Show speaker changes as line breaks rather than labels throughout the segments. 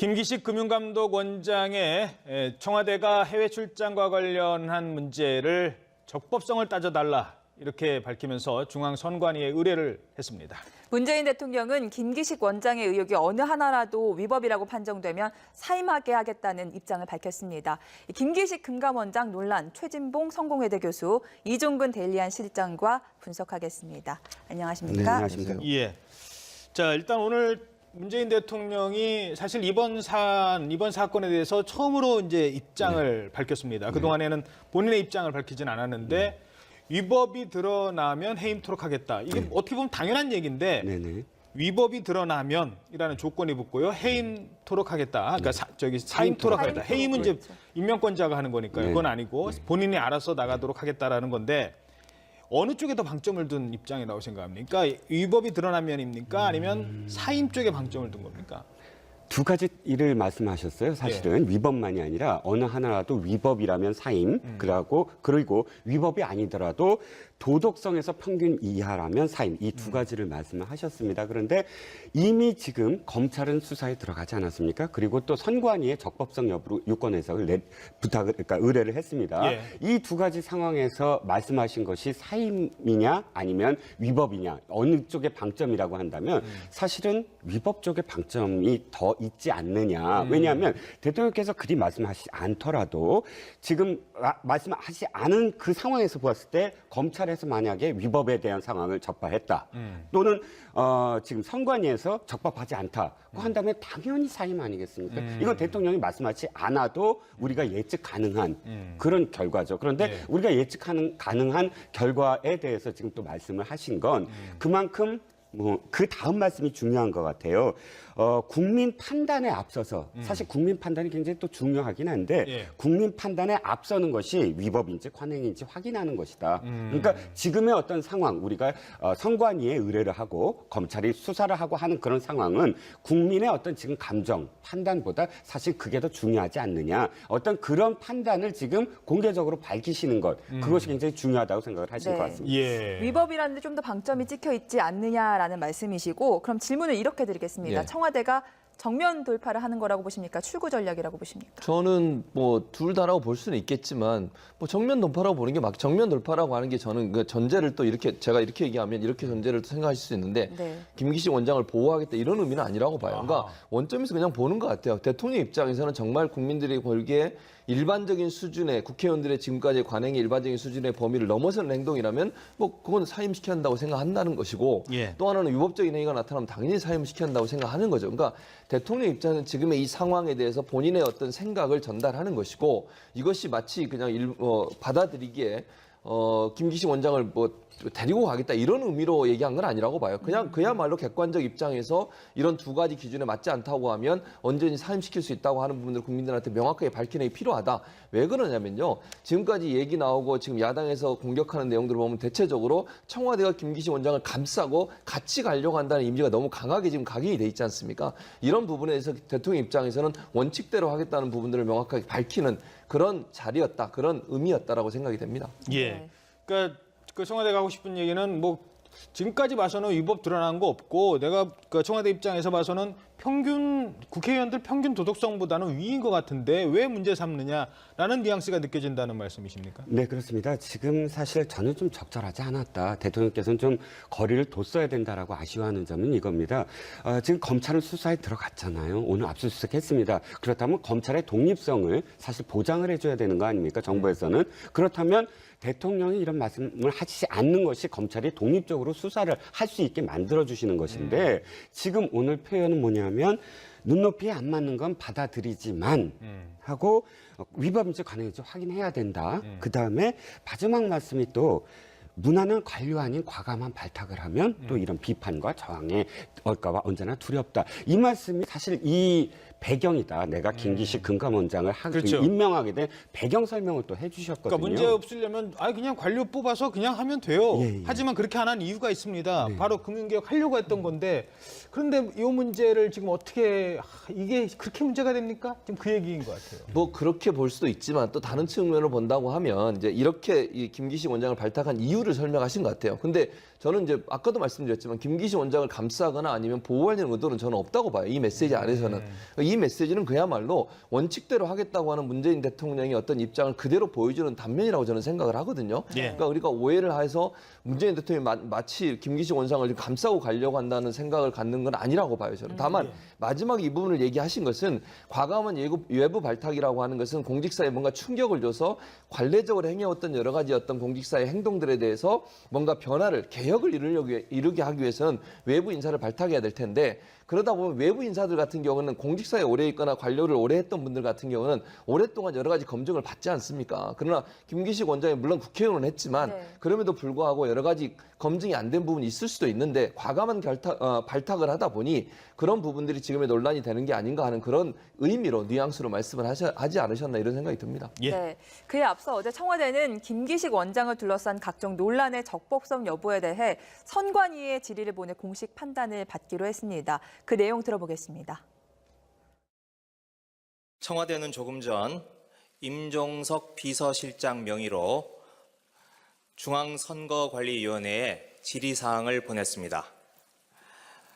김기식 금융감독원장의 청와대가 해외 출장과 관련한 문제를 적법성을 따져달라 이렇게 밝히면서 중앙선관위에 의뢰를 했습니다.
문재인 대통령은 김기식 원장의 의혹이 어느 하나라도 위법이라고 판정되면 사임하게 하겠다는 입장을 밝혔습니다. 김기식 금감원장 논란 최진봉 성공회대 교수, 이종근 데일리안 실장과 분석하겠습니다. 안녕하십니까?
네, 안녕하십니까?
예. 자, 일단 오늘 문재인 대통령이 사실 이번 사건에 대해서 처음으로 이제 입장을 밝혔습니다. 그동안에는 본인의 입장을 밝히진 않았는데 위법이 드러나면 해임토록 하겠다. 이게 어떻게 보면 당연한 얘기인데 위법이 드러나면이라는 조건이 붙고요. 해임토록 하겠다. 그러니까 사임토록 하겠다. 해임은 이제 임명권자가 하는 거니까요. 그건 아니고 본인이 알아서 나가도록 하겠다라는 건데 어느 쪽에 더 방점을 둔 입장이라고 생각합니까? 위법이 드러나면입니까? 아니면 사임 쪽에 방점을 둔 겁니까?
두 가지 일을 말씀하셨어요. 사실은 위법만이 아니라 어느 하나라도 위법이라면 사임, 그리고 위법이 아니더라도 도덕성에서 평균 이하라면 사임, 이 두 가지를 말씀을 하셨습니다. 그런데 이미 검찰은 수사에 들어가지 않았습니까? 그리고 또 선관위의 적법성 여부 유권 해석을 그러니까 의뢰를 했습니다.
예.
이 두 가지 상황에서 말씀하신 것이 사임이냐 아니면 위법이냐 어느 쪽의 방점이라고 한다면 사실은 위법 쪽의 방점이 더 있지 않느냐. 왜냐하면 대통령께서 그리 말씀하시지 않더라도 지금 말씀하시지 않은 그 상황에서 보았을 때 검찰에서 만약에 위법에 대한 상황을 적발했다. 또는 지금 선관위에서 적법하지 않다고 한다면 당연히 사임 아니겠습니까? 이건 대통령이 말씀하지 않아도 우리가 예측 가능한 그런 결과죠. 그런데 우리가 예측 가능한 결과에 대해서 지금 또 말씀을 하신 건 그만큼 그 다음 말씀이 중요한 것 같아요. 국민 판단에 앞서서 사실 국민 판단이 굉장히 또 중요하긴 한데 국민 판단에 앞서는 것이 위법인지 관행인지 확인하는 것이다. 그러니까 지금의 어떤 상황 우리가 선관위에 의뢰를 하고 검찰이 수사를 하고 하는 그런 상황은 국민의 어떤 지금 감정 판단보다 사실 그게 더 중요하지 않느냐. 어떤 그런 판단을 지금 공개적으로 밝히시는 것 그것이 굉장히 중요하다고 생각을 하실 것 같습니다.
예.
위법이라는 데 좀 더 방점이 찍혀 있지 않느냐라는 말씀이시고, 그럼 질문을 이렇게 드리겠습니다. 청와대가 정면 돌파를 하는 거라고 보십니까? 출구 전략이라고 보십니까?
저는 둘 다라고 볼 수는 있겠지만 정면 돌파라고 보는 게 정면 돌파라고 하는 게 저는 그 전제를 또 이렇게 제가 이렇게 얘기하면 이렇게 전제를 또 생각하실 수 있는데 김기식 원장을 보호하겠다 이런 의미는 아니라고 봐요. 그러니까 원점에서 그냥 보는 것 같아요. 대통령 입장에서는 정말 국민들이 보기에 일반적인 수준의 국회의원들의 지금까지 관행의 일반적인 수준의 범위를 넘어서는 행동이라면 그건 사임시켜야 한다고 생각한다는 것이고 또 하나는 위법적인 행위가 나타나면 당연히 사임시켜야 한다고 생각하는 거죠. 그러니까 대통령 입장은 지금의 이 상황에 대해서 본인의 어떤 생각을 전달하는 것이고 이것이 마치 그냥 받아들이기에 김기식 원장을 데리고 가겠다 이런 의미로 얘기한 건 아니라고 봐요. 그냥 그야말로 객관적 입장에서 이런 두 가지 기준에 맞지 않다고 하면 언제든지 사임시킬 수 있다고 하는 부분들 국민들한테 명확하게 밝히는 게 필요하다. 왜 그러냐면요. 지금까지 얘기 나오고 지금 야당에서 공격하는 내용들을 보면 대체적으로 청와대가 김기식 원장을 감싸고 같이 가려고 한다는 이미지가 너무 강하게 지금 각인이 돼 있지 않습니까? 이런 부분에 대해서 대통령 입장에서는 원칙대로 하겠다는 부분들을 명확하게 밝히는 그런 자리였다. 그런 의미였다라고 생각이 됩니다.
예. 그러니까 그 청와대가 하고 싶은 얘기는 지금까지 봐서는 위법 드러난 거 없고 내가 그 청와대 입장에서 봐서는 국회의원들 평균 도덕성보다는 위인 것 같은데 왜 문제 삼느냐라는 뉘앙스가 느껴진다는 말씀이십니까?
네, 그렇습니다. 지금 사실 저는 좀 적절하지 않았다. 대통령께서는 좀 거리를 뒀어야 된다라고 아쉬워하는 점은 이겁니다. 지금 검찰은 수사에 들어갔잖아요. 오늘 압수수색했습니다. 그렇다면 검찰의 독립성을 사실 보장을 해줘야 되는 거 아닙니까? 정부에서는. 그렇다면 대통령이 이런 말씀을 하시지 않는 것이 검찰이 독립적으로 수사를 할 수 있게 만들어주시는 것인데 지금 오늘 표현은 뭐냐면 눈높이에 안 맞는 건 받아들이지만 하고 위법인지 관행인지 확인해야 된다. 그다음에 마지막 말씀이 또 무난한 관료 아닌 과감한 발탁을 하면 또 이런 비판과 저항의 얼까봐 언제나 두렵다. 이 말씀이 사실 이 배경이다. 내가 김기식 금감원장을 임명하게 된 배경 설명을 또 해주셨거든요.
그러니까 문제 없으려면 그냥 관료 뽑아서 그냥 하면 돼요. 하지만 그렇게 안 한 이유가 있습니다. 바로 금융개혁 하려고 했던 건데 그런데 이 문제를 지금 어떻게 이게 그렇게 문제가 됩니까? 지금 그 얘기인 것 같아요.
그렇게 볼 수도 있지만 또 다른 측면으로 본다고 하면 이제 이렇게 이 김기식 원장을 발탁한 이유를 설명하신 것 같아요. 근데 저는 이제 아까도 말씀드렸지만 김기식 원장을 감싸거나 아니면 보호하려는 의도는 저는 없다고 봐요. 이 메시지 안에서는. 이 메시지는 그야말로 원칙대로 하겠다고 하는 문재인 대통령의 어떤 입장을 그대로 보여주는 단면이라고 저는 생각을 하거든요. 그러니까 우리가 오해를 해서 문재인 대통령이 마치 김기식 원장을 감싸고 가려고 한다는 생각을 갖는 건 아니라고 봐요. 저는. 다만 마지막 이 부분을 얘기하신 것은 과감한 외부 발탁이라고 하는 것은 공직사에 뭔가 충격을 줘서 관례적으로 행해왔던 여러 가지 어떤 공직사의 행동들에 대해서 뭔가 변화를 개혁을 이루게 하기 위해서는 외부 인사를 발탁해야 될 텐데 그러다 보면 외부 인사들 같은 경우는 공직사에 오래 있거나 관료를 오래 했던 분들 같은 경우는 오랫동안 여러 가지 검증을 받지 않습니까? 그러나 김기식 원장이 물론 국회의원은 했지만 그럼에도 불구하고 여러 가지 검증이 안 된 부분이 있을 수도 있는데 과감한 발탁을 하다 보니 그런 부분들이 지금의 논란이 되는 게 아닌가 하는 그런 의미로 뉘앙스로 말씀을 하지 않으셨나 이런 생각이 듭니다.
네. 그에 앞서 어제 청와대는 김기식 원장을 둘러싼 각종 논란의 적법성 여부에 대해 선관위의 질의를 보내 공식 판단을 받기로 했습니다. 그 내용 들어보겠습니다.
청와대는 조금 전 임종석 비서실장 명의로 중앙선거관리위원회에 질의사항을 보냈습니다.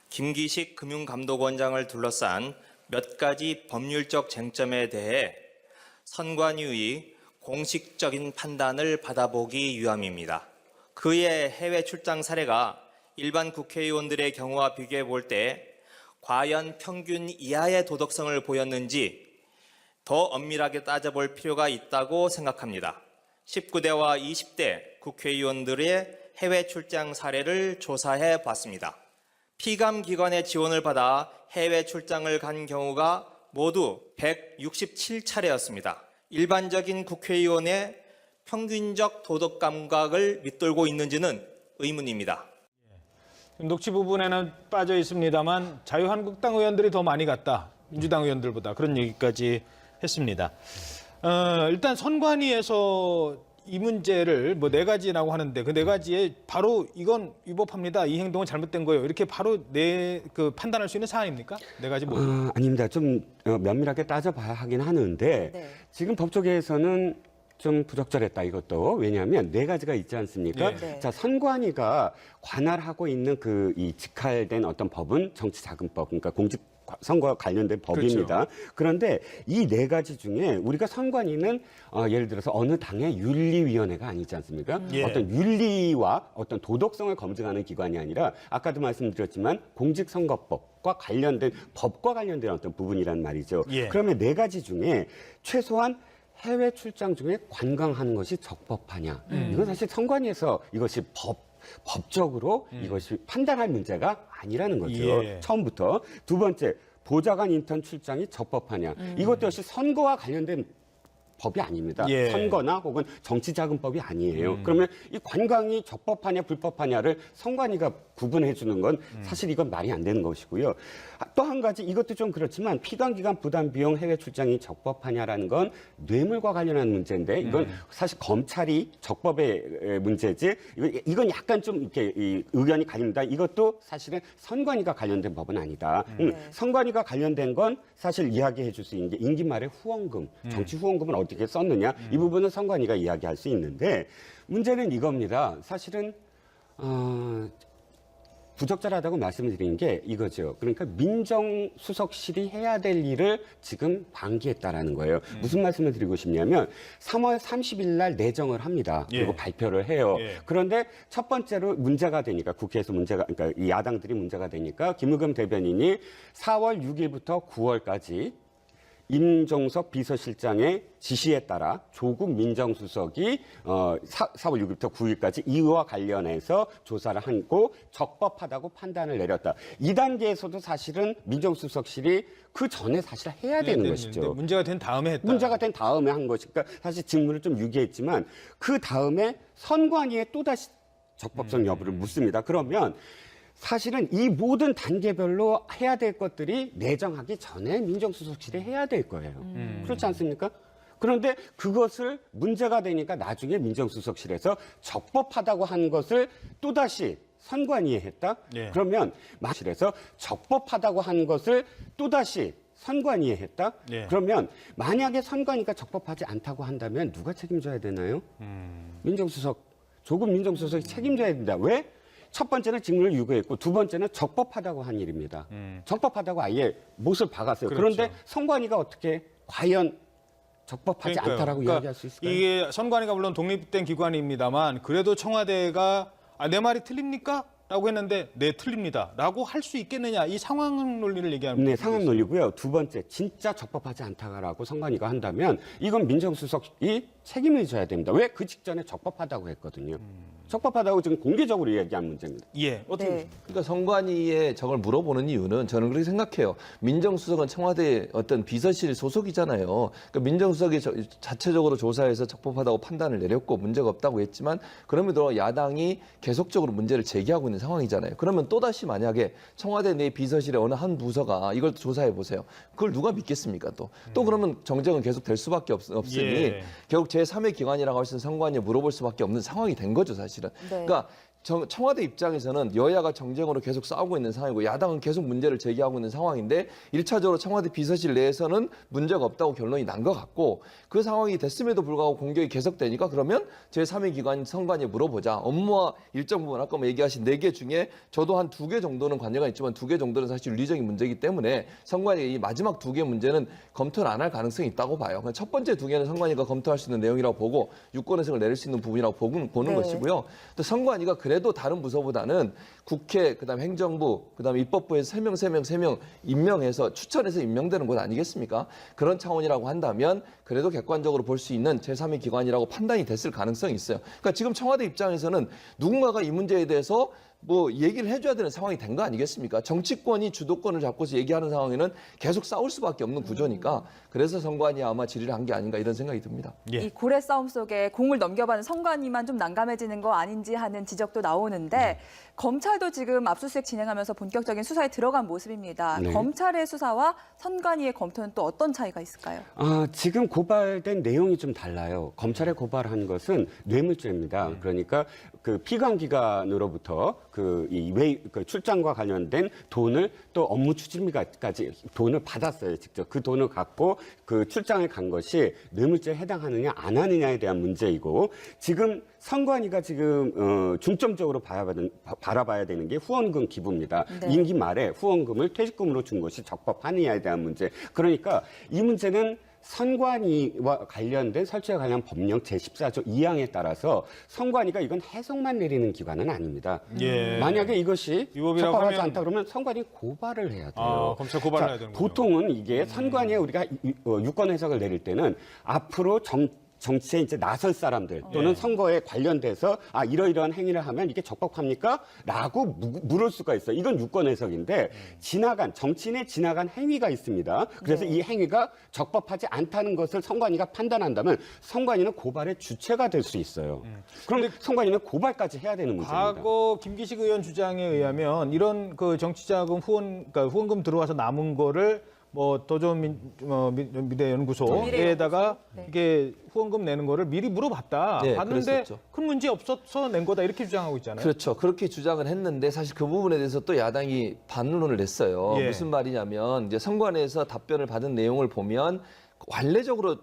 김기식 금융감독원장을 둘러싼 몇 가지 법률적 쟁점에 대해 선관위의 공식적인 판단을 받아보기 위함입니다. 그의 해외 출장 사례가 일반 국회의원들의 경우와 비교해 볼 때 과연 평균 이하의 도덕성을 보였는지 더 엄밀하게 따져볼 필요가 있다고 생각합니다. 19대와 20대 국회의원들의 해외 출장 사례를 조사해 봤습니다. 피감기관의 지원을 받아 해외 출장을 간 경우가 모두 167차례였습니다. 일반적인 국회의원의 평균적 도덕 감각을 밑돌고 있는지는 의문입니다.
녹취 부분에는 빠져 있습니다만 자유한국당 의원들이 더 많이 갔다. 민주당 의원들보다 그런 얘기까지 했습니다. 일단 선관위에서 이 문제를 뭐 4가지라고 하는데 그 4가지에 바로 이건 위법합니다. 이 행동은 잘못된 거예요. 이렇게 바로 판단할 수 있는 사안입니까? 4가지 뭐?
아닙니다. 좀 면밀하게 따져봐야 하긴 하는데 지금 법조계에서는 좀 부적절했다 이것도. 왜냐하면 4가지가 있지 않습니까? 자, 선관위가 관할하고 있는 이 직할된 어떤 법은 정치자금법, 그러니까 공직선거와 관련된 법입니다. 그렇죠. 그런데 이 4가지 중에 우리가 선관위는 예를 들어서 어느 당의 윤리위원회가 아니지 않습니까? 어떤 윤리와 어떤 도덕성을 검증하는 기관이 아니라 아까도 말씀드렸지만 공직선거법과 관련된 법과 관련된 어떤 부분이란 말이죠. 그러면 4가지 중에 최소한 해외 출장 중에 관광하는 것이 적법하냐. 이건 사실 선관위에서 이것이 법적으로 이것이 판단할 문제가 아니라는 거죠. 처음부터. 2번째, 보좌관 인턴 출장이 적법하냐. 이것도 역시 선거와 관련된 법이 아닙니다. 선거나 혹은 정치자금법이 아니에요. 그러면 이 관광이 적법하냐 불법하냐를 선관위가 구분해 주는 건 사실 이건 말이 안 되는 것이고요. 또 한 가지 이것도 좀 그렇지만 피감기관 부담 비용 해외 출장이 적법하냐라는 건 뇌물과 관련한 문제인데 이건 사실 검찰이 적법의 문제지 이건 약간 좀 이렇게 의견이 갈립니다. 이것도 사실은 선관위가 관련된 법은 아니다. 선관위가 관련된 건 사실 이야기해 줄 수 있는 게 임기 말에 후원금, 정치 후원금을 어떻게 썼느냐 이 부분은 선관위가 이야기할 수 있는데 문제는 이겁니다. 사실은 부적절하다고 말씀드리는 게 이거죠. 그러니까 민정수석실이 해야 될 일을 지금 방기했다라는 거예요. 무슨 말씀을 드리고 싶냐면 3월 30일 날 내정을 합니다. 그리고 발표를 해요. 그런데 첫 번째로 문제가 되니까 국회에서 그러니까 이 야당들이 문제가 되니까 김의겸 대변인이 4월 6일부터 9월까지 임종석 비서실장의 지시에 따라 조국 민정수석이 4월 6일부터 9일까지 이와 관련해서 조사를 하고 적법하다고 판단을 내렸다. 이 단계에서도 사실은 민정수석실이 그 전에 사실 해야 되는 것이죠.
문제가 된 다음에 했다.
문제가 된 다음에 한 것이니까 사실 직무를 좀 유기했지만 그 다음에 선관위에 또다시 적법성 여부를 묻습니다. 그러면 사실은 이 모든 단계별로 해야 될 것들이 내정하기 전에 민정수석실이 해야 될 거예요. 그렇지 않습니까? 그런데 그것을 문제가 되니까 나중에 민정수석실에서 적법하다고 한 것을 또다시 선관위에 했다? 그러면 실에서 적법하다고 한 것을 또다시 선관위에 했다? 그러면 만약에 선관위가 적법하지 않다고 한다면 누가 책임져야 되나요? 조국 민정수석이 책임져야 된다. 왜? 첫 번째는 직무를 유고했고 두 번째는 적법하다고 한 일입니다. 적법하다고 아예 못을 박았어요.
그렇죠.
그런데 선관위가 어떻게 과연 적법하지
그러니까요.
않다라고 이야기할 수 있을까요?
이게 선관위가 물론 독립된 기관입니다만 그래도 청와대가 내 말이 틀립니까? 라고 했는데 네 틀립니다. 라고 할 수 있겠느냐. 이 상황 논리를 얘기하는
네,
거죠.
상황 논리고요. 두 번째, 진짜 적법하지 않다라고 선관위가 한다면 이건 민정수석이 책임을 져야 됩니다. 왜 그 직전에 적법하다고 했거든요. 적법하다고 지금 공개적으로 이야기한 문제입니다.
예. 어떻게
네.
보십니까?
그러니까 선관위에 저걸 물어보는 이유는 저는 그렇게 생각해요. 민정수석은 청와대 어떤 비서실 소속이잖아요. 그러니까 민정수석이 자체적으로 조사해서 적법하다고 판단을 내렸고 문제가 없다고 했지만 그럼에도 야당이 계속적으로 문제를 제기하고 있는 상황이잖아요. 그러면 또다시 만약에 청와대 내 비서실의 어느 한 부서가 이걸 조사해 보세요. 그걸 누가 믿겠습니까? 또 그러면 정쟁은 계속 될 수밖에 없으니
예.
결국 제3의 기관이라고 할 수 있는 선관위에 물어볼 수밖에 없는 상황이 된 거죠, 사실은.
네.
그러니까 청와대 입장에서는 여야가 정쟁으로 계속 싸우고 있는 상황이고 야당은 계속 문제를 제기하고 있는 상황인데 1차적으로 청와대 비서실 내에서는 문제가 없다고 결론이 난 것 같고 그 상황이 됐음에도 불구하고 공격이 계속되니까 그러면 제3의 기관 선관위에 물어보자. 업무와 일정 부분 아까 얘기하신 4개 중에 저도 한 2개 정도는 관여가 있지만 2개 정도는 사실 윤리적인 문제이기 때문에 선관위 이 마지막 2개 문제는 검토를 안 할 가능성이 있다고 봐요. 첫 번째 2개는 선관위가 검토할 수 있는 내용이라고 보고 유권 해석을 내릴 수 있는 부분이라고 보는
네.
것이고요. 또 선관위가 그래도 다른 부서보다는 국회, 그다음 행정부, 그다음 입법부에서 3명 임명해서 추천해서 임명되는 곳 아니겠습니까? 그런 차원이라고 한다면 그래도 객관적으로 볼 수 있는 제3의 기관이라고 판단이 됐을 가능성이 있어요. 그러니까 지금 청와대 입장에서는 누군가가 이 문제에 대해서 뭐 얘기를 해줘야 되는 상황이 된 거 아니겠습니까? 정치권이 주도권을 잡고서 얘기하는 상황에는 계속 싸울 수밖에 없는 구조니까 그래서 선관위 아마 질의를 한 게 아닌가 이런 생각이 듭니다.
예.
이 고래 싸움 속에 공을 넘겨받는 선관위만 좀 난감해지는 거 아닌지 하는 지적도 나오는데 검찰도 지금 압수수색 진행하면서 본격적인 수사에 들어간 모습입니다.
네.
검찰의 수사와 선관위의 검토는 또 어떤 차이가 있을까요?
지금 고발된 내용이 좀 달라요. 검찰에 고발한 것은 뇌물죄입니다. 그러니까 그 피감기관으로부터 그 출장과 관련된 돈을 또 업무 추진비까지 돈을 받았어요. 직접 그 돈을 갖고 그 출장을 간 것이 뇌물죄에 해당하느냐 안 하느냐에 대한 문제이고 지금 선관위가 지금 중점적으로 바라봐야 되는 게 후원금 기부입니다.
네.
임기 말에 후원금을 퇴직금으로 준 것이 적법하느냐에 대한 문제. 그러니까 이 문제는 선관위와 관련된 설치와 관련 법령 제14조 2항에 따라서 선관위가 이건 해석만 내리는 기관은 아닙니다.
예.
만약에 이것이
위법이라고
적법하지
하면-
않다 그러면 선관위 고발을 해야 돼요.
검찰 고발을
자,
해야 되는군요.
보통은 이게 선관위에 우리가 유권 해석을 내릴 때는 앞으로 정치에 이제 나설 사람들 또는 선거에 관련돼서 이러이러한 행위를 하면 이게 적법합니까? 라고 물을 수가 있어요. 이건 유권 해석인데 정치인의 지나간 행위가 있습니다. 그래서 이 행위가 적법하지 않다는 것을 선관위가 판단한다면 선관위는 고발의 주체가 될 수 있어요. 그럼 선관위는 고발까지 해야 되는 문제입니다.
과거 김기식 의원 주장에 의하면 이런 그 정치자금 그러니까 후원금 들어와서 남은 거를 뭐 도전 미래연구소에다가
네.
이게 후원금 내는 거를 미리 물어봤다.
네,
봤는데
그랬었죠.
큰 문제 없어서 낸 거다 이렇게 주장하고 있잖아요.
그렇죠. 그렇게 주장을 했는데 사실 그 부분에 대해서 또 야당이 반론을 냈어요.
예.
무슨 말이냐면 이제 선관위에서 답변을 받은 내용을 보면 관례적으로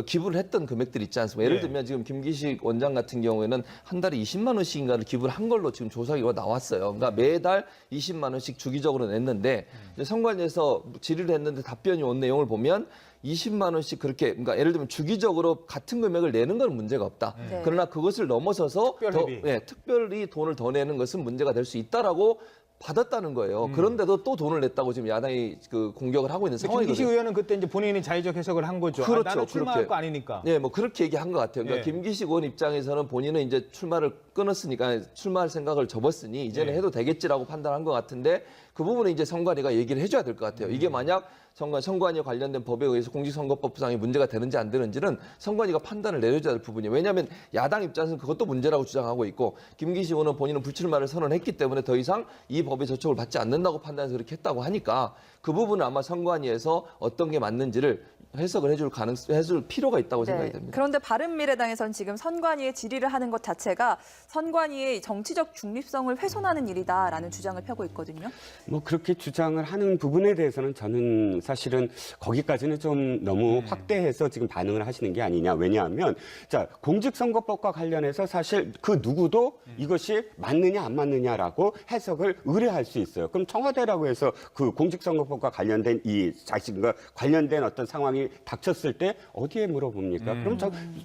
기부를 했던 금액들 있지 않습니까? 예를
예.
들면 지금 김기식 원장 같은 경우에는 한 달에 20만 원씩인가를 기부를 한 걸로 지금 조사 결과가 나왔어요. 그러니까 매달 20만 원씩 주기적으로 냈는데 이제 선관위에서 질의를 했는데 답변이 온 내용을 보면 20만 원씩 그렇게 그러니까 예를 들면 주기적으로 같은 금액을 내는 건 문제가 없다.
네.
그러나 그것을 넘어서서
특별회비.
특별히 돈을 더 내는 것은 문제가 될 수 있다라고 받았다는 거예요. 그런데도 또 돈을 냈다고 지금 야당이 그 공격을 하고 있는
김기식
상황이거든요.
의원은 그때 이제 본인이 자의적 해석을 한 거죠.
그렇죠,
나는 출마할
그렇게.
거 아니니까.
네, 뭐 그렇게 얘기한 것 같아요. 그러니까
예.
김기식 의원 입장에서는 본인은 이제 출마를 끊었으니까 출마할 생각을 접었으니 이제는
예.
해도 되겠지라고 판단한 것 같은데 그 부분은 이제 선관위가 얘기를 해줘야 될 것 같아요. 이게 만약 선관위와 관련된 법에 의해서 공직선거법상의 문제가 되는지 안 되는지는 선관위가 판단을 내려줘야 될 부분이에요. 왜냐하면 야당 입장에서는 그것도 문제라고 주장하고 있고 김기식 의원은 본인은 불출마를 선언했기 때문에 더 이상 이 법에 저촉을 받지 않는다고 판단해서 그렇게 했다고 하니까 그 부분은 아마 선관위에서 어떤 게 맞는지를 해석을 해줄 필요가 있다고 생각이 됩니다.
그런데 바른미래당에서는 지금 선관위의 질의를 하는 것 자체가 선관위의 정치적 중립성을 훼손하는 일이다라는 주장을 펴고 있거든요.
뭐 그렇게 주장을 하는 부분에 대해서는 저는 사실은 거기까지는 좀 너무 확대해서 지금 반응을 하시는 게 아니냐. 왜냐하면 자, 공직선거법과 관련해서 사실 그 누구도 이것이 맞느냐 안 맞느냐라고 해석을 의뢰할 수 있어요. 그럼 청와대라고 해서 그 공직선거법과 관련된 이 자신과 관련된 어떤 상황이 닥쳤을 때 어디에 물어봅니까? 그럼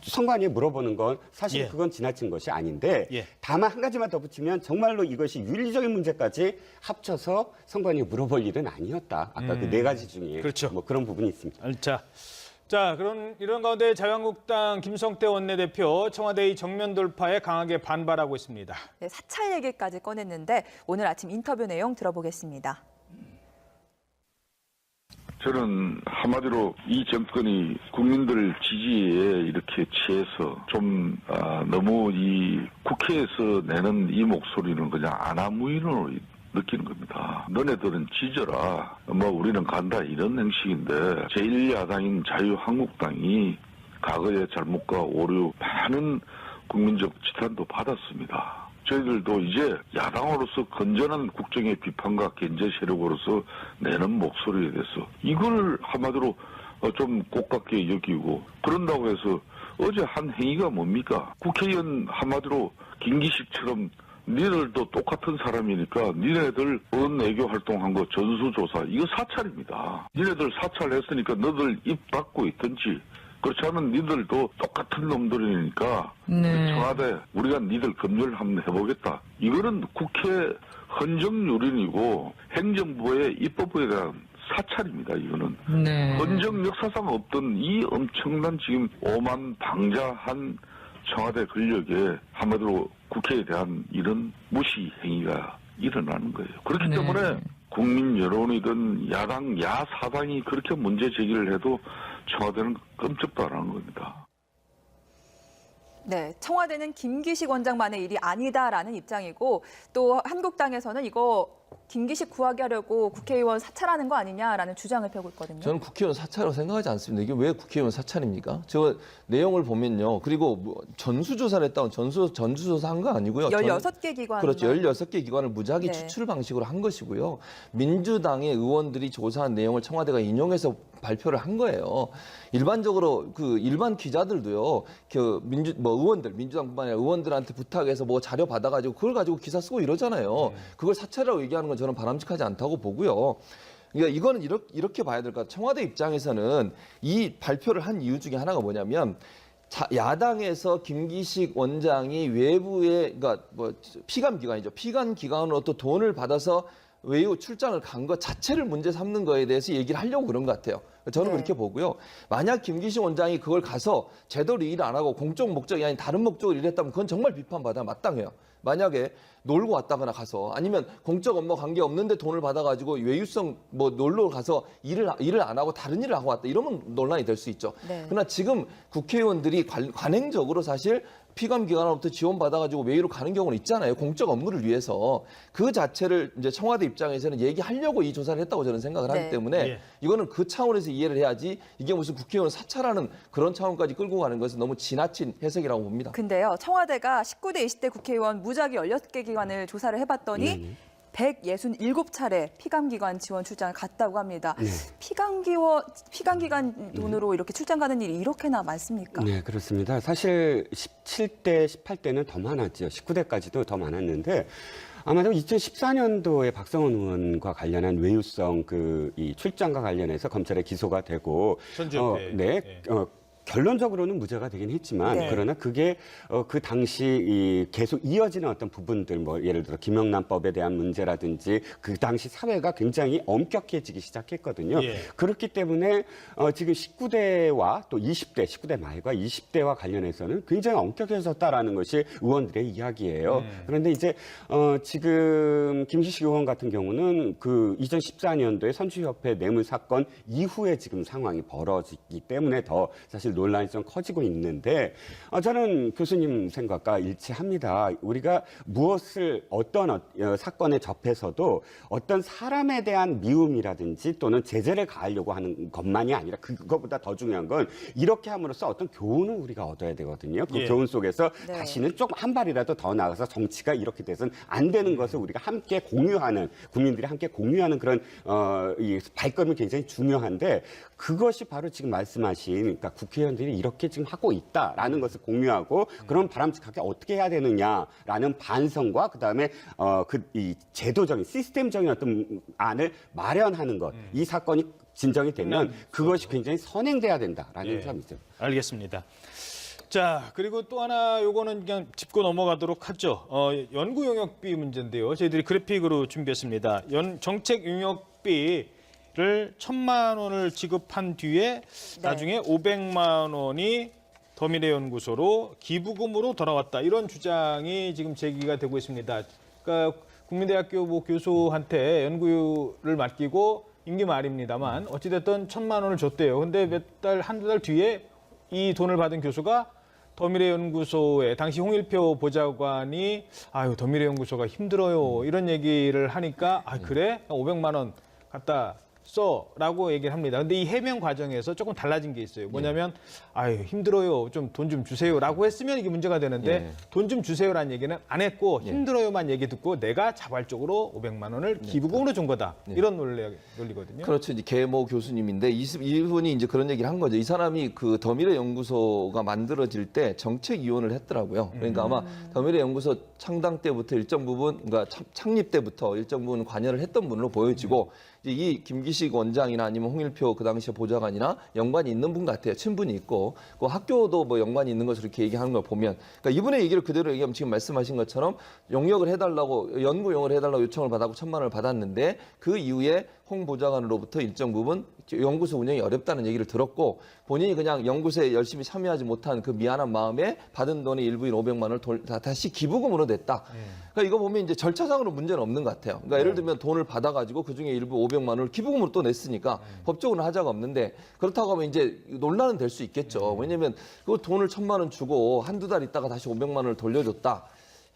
선관위에 물어보는 건 사실
예.
그건 지나친 것이 아닌데
예.
다만 한 가지만 덧붙이면 정말로 이것이 윤리적인 문제까지 합쳐서 선관위에 물어볼 일은 아니었다. 아까 그 네 가지 중에
그렇죠.
뭐 그런 부분이 있습니다.
자, 그런 이런 가운데 자유한국당 김성태 원내대표 청와대의 정면 돌파에 강하게 반발하고 있습니다.
네, 사찰 얘기까지 꺼냈는데 오늘 아침 인터뷰 내용 들어보겠습니다.
저는 한마디로 이 정권이 국민들 지지에 이렇게 취해서 좀 너무 이 국회에서 내는 이 목소리는 그냥 아나무인으로 느끼는 겁니다. 너네들은 지져라. 뭐 우리는 간다 이런 형식인데 제1야당인 자유한국당이 과거의 잘못과 오류 많은 국민적 지탄도 받았습니다. 저희들도 이제 야당으로서 건전한 국정의 비판과 견제 세력으로서 내는 목소리에 대해서 이걸 한마디로 좀 고깝게 여기고 그런다고 해서 어제 한 행위가 뭡니까? 국회의원 한마디로 김기식처럼 니들도 똑같은 사람이니까 니네들 언애교 활동한 거 전수조사 이거 사찰입니다. 니네들 사찰했으니까 너들 입 닫고 있든지 그렇지 않으면 니들도 똑같은 놈들이니까 청와대 우리가 니들 검열을 한번 해보겠다. 이거는 국회 헌정유린이고 행정부의 입법부에 대한 사찰입니다. 이거는 헌정 역사상 없던 이 엄청난 지금 오만방자한 청와대 권력에 한마디로 국회에 대한 이런 무시 행위가 일어나는 거예요. 그렇기 때문에 국민 여론이든 야당, 야사당이 그렇게 문제 제기를 해도 청와대는 끔찍도 안 하는 겁니다.
네, 청와대는 김기식 원장만의 일이 아니다라는 입장이고 또 한국당에서는 이거 김기식 구하게 하려고 국회의원 사찰하는 거 아니냐라는 주장을 펴고 있거든요.
저는 국회의원 사찰이라고 생각하지 않습니다. 이게 왜 국회의원 사찰입니까? 저 내용을 보면요. 그리고 뭐 전수조사를 했다고 전수조사한 거 아니고요.
16개 기관.
그렇죠. 16개 기관을 무작위
네.
추출 방식으로 한 것이고요. 민주당의 의원들이 조사한 내용을 청와대가 인용해서 발표를 한 거예요. 일반적으로 그 일반 기자들도요. 그 의원들, 민주당뿐만 아니라 의원들한테 부탁해서 뭐 자료 받아가지고 그걸 가지고 기사 쓰고 이러잖아요. 그걸 사찰이라고 얘기하는 건 저는 바람직하지 않다고 보고요. 그러니까 이거는 이렇게 봐야 될 것 같아요. 청와대 입장에서는 이 발표를 한 이유 중에 하나가 뭐냐면 야당에서 김기식 원장이 외부의 그러니까 뭐 피감 기관이죠. 피감 기관으로 또 돈을 받아서 외유 출장을 간 것 자체를 문제 삼는 거에 대해서 얘기를 하려고 그런 것 같아요. 저는 그렇게 보고요. 만약 김기식 원장이 그걸 가서 제대로 일을 안 하고 공적 목적이 아닌 다른 목적으로 일했다면 그건 정말 비판받아 마땅해요. 만약에 놀고 왔다거나 가서 아니면 공적 업무 관계 없는데 돈을 받아가지고 외유성 뭐 놀러 가서 일을 안 하고 다른 일을 하고 왔다 이러면 논란이 될 수 있죠.
네.
그러나 지금 국회의원들이 관행적으로 사실 피감기관으로부터 지원받아가지고 외유로 가는 경우는 있잖아요. 공적 업무를 위해서. 그 자체를 이제 청와대 입장에서는 얘기하려고 이 조사를 했다고 저는 생각을 하기 때문에
예.
이거는 그 차원에서 이해를 해야지 이게 무슨 국회의원 사찰하는 그런 차원까지 끌고 가는 것은 너무 지나친 해석이라고 봅니다.
근데요, 청와대가 19대, 20대 국회의원 무작위 16개 기관을 조사를 해봤더니 167차례 피감기관 지원 출장을 갔다고 합니다. 피감기관 돈으로 이렇게 출장 가는 일이 이렇게나 많습니까?
네, 그렇습니다. 사실 17대, 18대는 더 많았죠. 19대까지도 더 많았는데 아마도 2014년도에 박성원 의원과 관련한 외유성 이 출장과 관련해서 검찰에 기소가 되고 결론적으로는 무죄가 되긴 했지만 그러나 그게 그 당시 계속 이어지는 어떤 부분들 뭐 예를 들어 김영란법에 대한 문제라든지 그 당시 사회가 굉장히 엄격해지기 시작했거든요. 그렇기 때문에 지금 19대와 또 19대 말과 20대와 관련해서는 굉장히 엄격해졌다라는 것이 의원들의 이야기예요. 그런데 이제 지금 김기식 의원 같은 경우는 그 2014년도에 선주협회 뇌물 사건 이후에 지금 상황이 벌어지기 때문에 더 사실 사실 논란이 좀 커지고 있는데 저는 교수님 생각과 일치합니다. 우리가 무엇을 어떤 사건에 접해서도 어떤 사람에 대한 미움이라든지 또는 제재를 가하려고 하는 것만이 아니라 그것보다 더 중요한 건 이렇게 함으로써 어떤 교훈을 우리가 얻어야 되거든요. 그
예.
교훈 속에서
네.
다시는 조금 한 발이라도 더 나아가서 정치가 이렇게 돼서는 안 되는 것을 우리가 함께 공유하는 국민들이 함께 공유하는 그런 이 발걸음이 굉장히 중요한데 그것이 바로 지금 말씀하신 그러니까 국회의원들이 이렇게 지금 하고 있다라는 것을 공유하고 그럼 바람직하게 어떻게 해야 되느냐라는 반성과 그다음에 이 제도적인 시스템적인 어떤 안을 마련하는 것. 이 사건이 진정이 되면 그것이 굉장히 선행돼야 된다라는
예.
점이죠.
알겠습니다. 자, 그리고 또 하나 요거는 그냥 짚고 넘어가도록 하죠. 연구 용역비 문제인데요. 저희들이 그래픽으로 준비했습니다. 정책 용역비를 1,000만 원을 지급한 뒤에 나중에 500만 원이 더미래연구소로 기부금으로 돌아왔다. 이런 주장이 지금 제기가 되고 있습니다. 그러니까 국민대학교 뭐 교수한테 연구를 맡기고 임기 말입니다만 어찌됐든 1,000만 원을 줬대요. 근데 한두 달 뒤에 이 돈을 받은 교수가 더미래연구소에 당시 홍일표 보좌관이 아유 더미래연구소가 힘들어요 이런 얘기를 하니까 아 그래 500만 원 갖다 써라고 얘기를 합니다. 근데 이 해명 과정에서 조금 달라진 게 있어요. 뭐냐면 아유 힘들어요 좀 돈 좀 주세요라고 했으면 이게 문제가 되는데 돈 좀 주세요라는 얘기는 안 했고 힘들어요만 얘기 듣고 내가 자발적으로 500만 원을 기부금으로 준 거다 이런 논리거든요.
그렇죠. 이제 계모 교수님인데 이분이 이제 그런 얘기를 한 거죠. 이 사람이 그 더미래 연구소가 만들어질 때 정책위원을 했더라고요. 그러니까 아마 더미래 연구소 창당 때부터 일정 부분, 그러니까 창립 때부터 일정 부분 관여를 했던 분으로 보여지고 이제 이 김기식 원장이나 아니면 홍일표 그 당시에 보좌관이나 연관이 있는 분 같아요. 친분이 있고 그 학교도 뭐 연관이 있는 것으로 이렇게 얘기하는 걸 보면 그러니까 이분의 얘기를 그대로 얘기하면 지금 말씀하신 것처럼 용역을 해달라고 연구용을 해달라고 요청을 받았고 1,000만 원을 받았는데 그 이후에 홍 보좌관으로부터 일정 부분 연구소 운영이 어렵다는 얘기를 들었고 본인이 그냥 연구소에 열심히 참여하지 못한 그 미안한 마음에 받은 돈의 일부인 500만 원을 다시 기부금으로 냈다. 그러니까 이거 보면 이제 절차상으로 문제는 없는 것 같아요. 그러니까 예를 들면 돈을 받아가지고 그중에 일부 500만 원을 기부금으로 또 냈으니까 법적으로는 하자가 없는데 그렇다고 하면 이제 논란은 될 수 있겠죠. 왜냐하면 그 돈을 1,000만 원 주고 한두 달 있다가 다시 500만 원을 돌려줬다.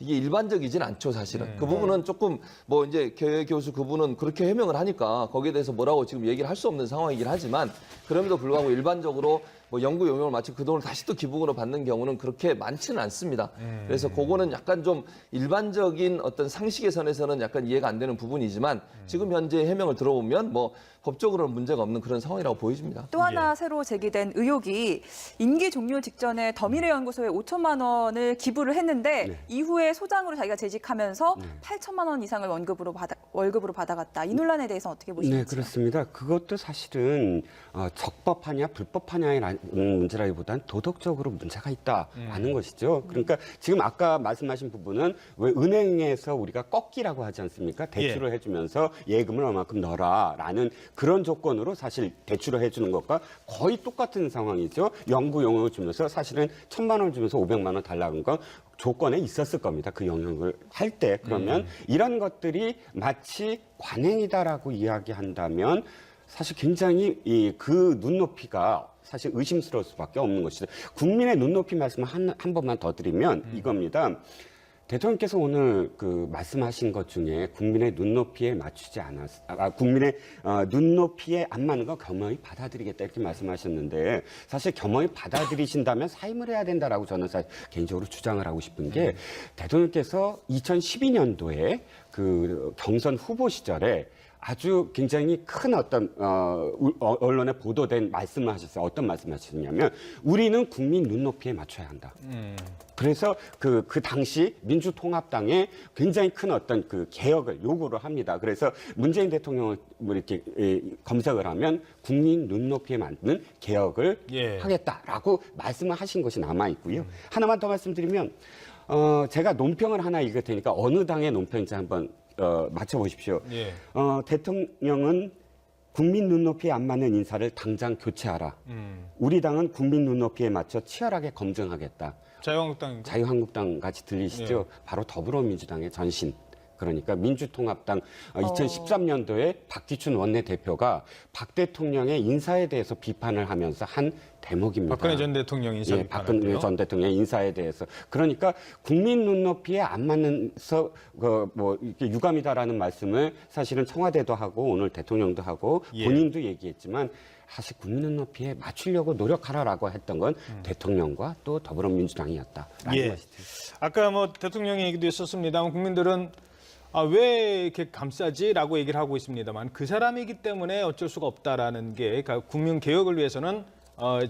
이게 일반적이진 않죠, 사실은. 그 부분은 조금 뭐 이제 계 교수 그분은 그렇게 해명을 하니까 거기에 대해서 뭐라고 지금 얘기를 할 수 없는 상황이긴 하지만 그럼에도 불구하고 일반적으로 뭐 연구 용역을 마치고 그 돈을 다시 또 기부금으로 받는 경우는 그렇게 많지는 않습니다. 그래서 그거는 약간 좀 일반적인 어떤 상식의 선에서는 약간 이해가 안 되는 부분이지만 지금 현재 해명을 들어보면 뭐 법적으로는 문제가 없는 그런 상황이라고 보여집니다.
또 하나 새로 제기된 의혹이 임기 종료 직전에 더미래연구소에 5천만 원을 기부를 했는데 이후에 소장으로 자기가 재직하면서 8천만 원 이상을 월급으로 받아갔다. 이 논란에 대해서 어떻게 보시는지?
네, 그렇습니다. 그것도 사실은 적법하냐 불법하냐의 문제라기보다는 도덕적으로 문제가 있다라는 것이죠. 그러니까 지금 아까 말씀하신 부분은 왜 은행에서 우리가 꺾기라고 하지 않습니까? 대출을 해주면서 예금을 얼마큼 넣어라라는 그런 조건으로 사실 대출을 해주는 것과 거의 똑같은 상황이죠. 연구 용역을 주면서 사실은 1,000만 원 주면서 500만 원 달라는 건 조건에 있었을 겁니다. 그 영역을 할 때. 그러면 이런 것들이 마치 관행이다라고 이야기한다면 사실 굉장히 그 눈높이가 사실 의심스러울 수밖에 없는 것이죠. 국민의 눈높이 말씀을 한 번만 더 드리면 이겁니다. 대통령께서 오늘 그 말씀하신 것 중에 국민의 눈높이에 맞추지 국민의 눈높이에 안 맞는 거 겸허히 받아들이겠다 이렇게 말씀하셨는데 사실 겸허히 받아들이신다면 사임을 해야 된다라고 저는 사실 개인적으로 주장을 하고 싶은 게 대통령께서 2012년도에 그 경선 후보 시절에 아주 굉장히 큰 어떤 언론에 보도된 말씀을 하셨어요. 어떤 말씀을 하셨냐면 우리는 국민 눈높이에 맞춰야 한다. 그래서 그 당시 민주통합당에 굉장히 큰 어떤 그 개혁을 요구를 합니다. 그래서 문재인 대통령을 뭐 이렇게 검색을 하면 국민 눈높이에 맞는 개혁을 하겠다라고 말씀을 하신 것이 남아 있고요. 하나만 더 말씀드리면 제가 논평을 하나 읽을 테니까 어느 당의 논평인지 한번 맞춰보십시오. 대통령은 국민 눈높이에 안 맞는 인사를 당장 교체하라. 우리 당은 국민 눈높이에 맞춰 치열하게 검증하겠다.
자유한국당
자유한국당 같이 들리시죠? 바로 더불어민주당의 전신 그러니까 민주통합당 2013년도에 박기춘 원내대표가 박 대통령의 인사에 대해서 비판을 하면서 한 대목입니다.
박근혜 전 대통령 인사
예, 박근혜
비판한데요.
전 대통령의 인사에 대해서 그러니까 국민 눈높이에 안 맞는서 이렇게 유감이다라는 말씀을 사실은 청와대도 하고 오늘 대통령도 하고
예.
본인도 얘기했지만 사실 국민 눈높이에 맞추려고 노력하라라고 했던 건 대통령과 또 더불어민주당이었다라는
예.
것이죠.
아까 뭐 대통령 얘기도 있었습니다만 국민들은 왜 이렇게 감싸지라고 얘기를 하고 있습니다만 그 사람이기 때문에 어쩔 수가 없다라는 게 그러니까 국민 개혁을 위해서는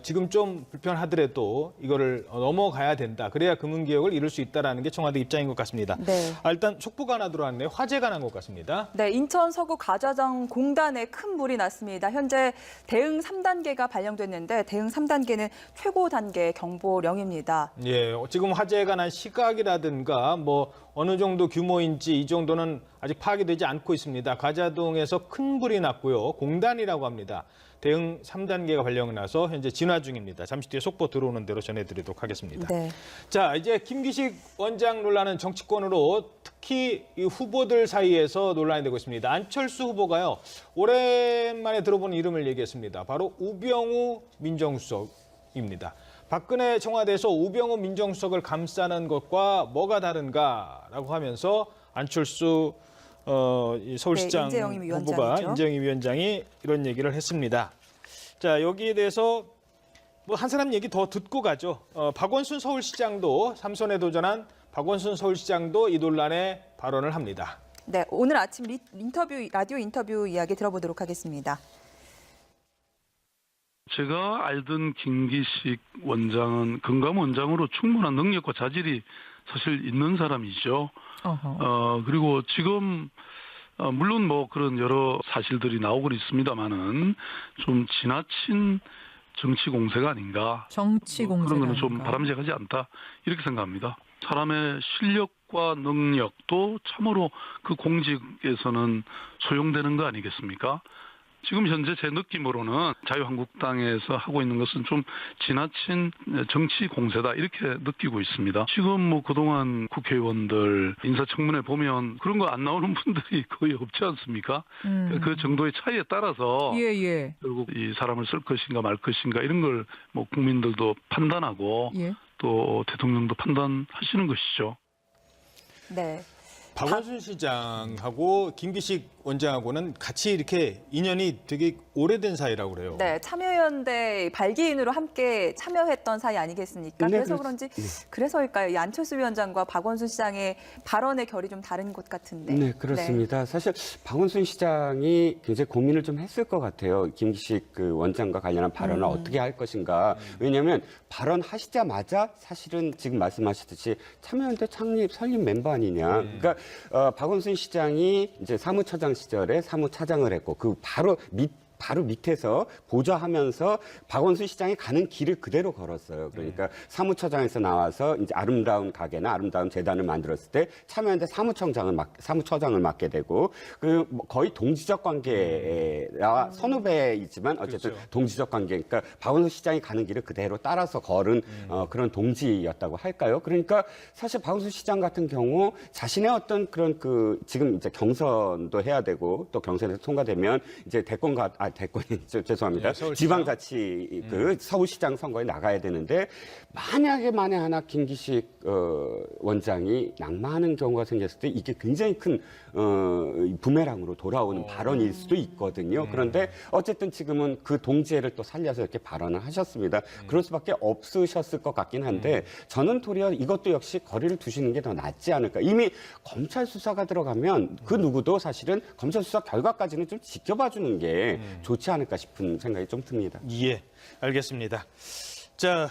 지금 좀 불편하더라도 이거를 넘어가야 된다. 그래야 금융개혁을 이룰 수 있다라는 게 청와대 입장인 것 같습니다.
네.
일단 속보가 하나 들어왔네요. 화재가 난 것 같습니다.
네, 인천 서구 가자정 공단에 큰 불이 났습니다. 현재 대응 3단계가 발령됐는데 대응 3단계는 최고 단계 경보령입니다.
예, 지금 화재가 난 시각이라든가 뭐 어느 정도 규모인지 이 정도는 아직 파악이 되지 않고 있습니다. 가자동에서 큰 불이 났고요. 공단이라고 합니다. 대응 3단계가 발령이 나서 현재 진화 중입니다. 잠시 뒤에 속보 들어오는 대로 전해드리도록 하겠습니다.
네.
자, 이제 김기식 원장 논란은 정치권으로 특히 이 후보들 사이에서 논란이 되고 있습니다. 안철수 후보가요, 오랜만에 들어보는 이름을 얘기했습니다. 바로 우병우 민정수석입니다. 박근혜 청와대에서 우병우 민정수석을 감싸는 것과 뭐가 다른가라고 하면서 안철수 서울시장
인재영임
후보가
위원장이죠.
인재영임 위원장이 이런 얘기를 했습니다. 자, 여기에 대해서 뭐 한 사람 얘기 더 듣고 가죠. 박원순 서울시장도 3선에 도전한 박원순 서울시장도 이 논란에 발언을 합니다.
네, 오늘 아침 라디오 인터뷰 이야기 들어보도록 하겠습니다.
제가 알던 김기식 원장은 금감원장으로 충분한 능력과 자질이 사실 있는 사람이죠. 그리고 지금 물론 뭐 그런 여러 사실들이 나오고 있습니다만은 좀 지나친 정치 공세가 아닌가.
정치 공세가
그런 거는 좀
아닌가.
바람직하지 않다 이렇게 생각합니다. 사람의 실력과 능력도 참으로 그 공직에서는 소용되는 거 아니겠습니까? 지금 현재 제 느낌으로는 자유한국당에서 하고 있는 것은 좀 지나친 정치 공세다 이렇게 느끼고 있습니다. 지금 뭐 그동안 국회의원들 인사청문회 보면 그런 거 안 나오는 분들이 거의 없지 않습니까? 그 정도의 차이에 따라서
예.
결국 이 사람을 쓸 것인가 말 것인가 이런 걸 뭐 국민들도 판단하고
예.
또 대통령도 판단하시는 것이죠.
네.
박원순 시장하고 김기식 원장하고는 같이 이렇게 인연이 되게 오래된 사이라고 그래요.
네, 참여연대 발기인으로 함께 참여했던 사이 아니겠습니까?
네,
그래서 그런지 그래서일까요? 이 안철수 위원장과 박원순 시장의 발언의 결이 좀 다른 것 같은데.
네, 그렇습니다. 사실 박원순 시장이 굉장히 고민을 좀 했을 것 같아요. 김기식 그 원장과 관련한 발언을 어떻게 할 것인가. 왜냐하면 발언하시자마자 사실은 지금 말씀하셨듯이 참여연대 설립 멤버 아니냐. 그러니까 박원순 시장이 이제 사무처장 시절에 사무차장을 했고 그 바로 밑에서 보좌하면서 박원순 시장이 가는 길을 그대로 걸었어요. 그러니까 사무처장에서 나와서 이제 아름다운 가게나 아름다운 재단을 만들었을 때 참여연대 사무처장을 맡게 되고 그 거의 동지적 관계와 선후배이지만 어쨌든
그렇죠.
동지적 관계. 그러니까 박원순 시장이 가는 길을 그대로 따라서 걸은 그런 동지였다고 할까요? 그러니까 사실 박원순 시장 같은 경우 자신의 어떤 그런 그 지금 이제 경선도 해야 되고 또 경선에서 통과되면 이제 대권이 죄송합니다.
네, 서울시장.
지방자치 그 서울시장 선거에 나가야 되는데 만약에 만에 하나 김기식 원장이 낙마하는 경우가 생겼을 때 이게 굉장히 큰 부메랑으로 돌아오는 발언일 수도 있거든요. 그런데 어쨌든 지금은 그 동지애를 또 살려서 이렇게 발언을 하셨습니다. 그럴 수밖에 없으셨을 것 같긴 한데 저는 도리어 이것도 역시 거리를 두시는 게 더 낫지 않을까. 이미 검찰 수사가 들어가면 그 누구도 사실은 검찰 수사 결과까지는 좀 지켜봐 주는 게 좋지 않을까 싶은 생각이 좀 듭니다.
예, 알겠습니다. 자,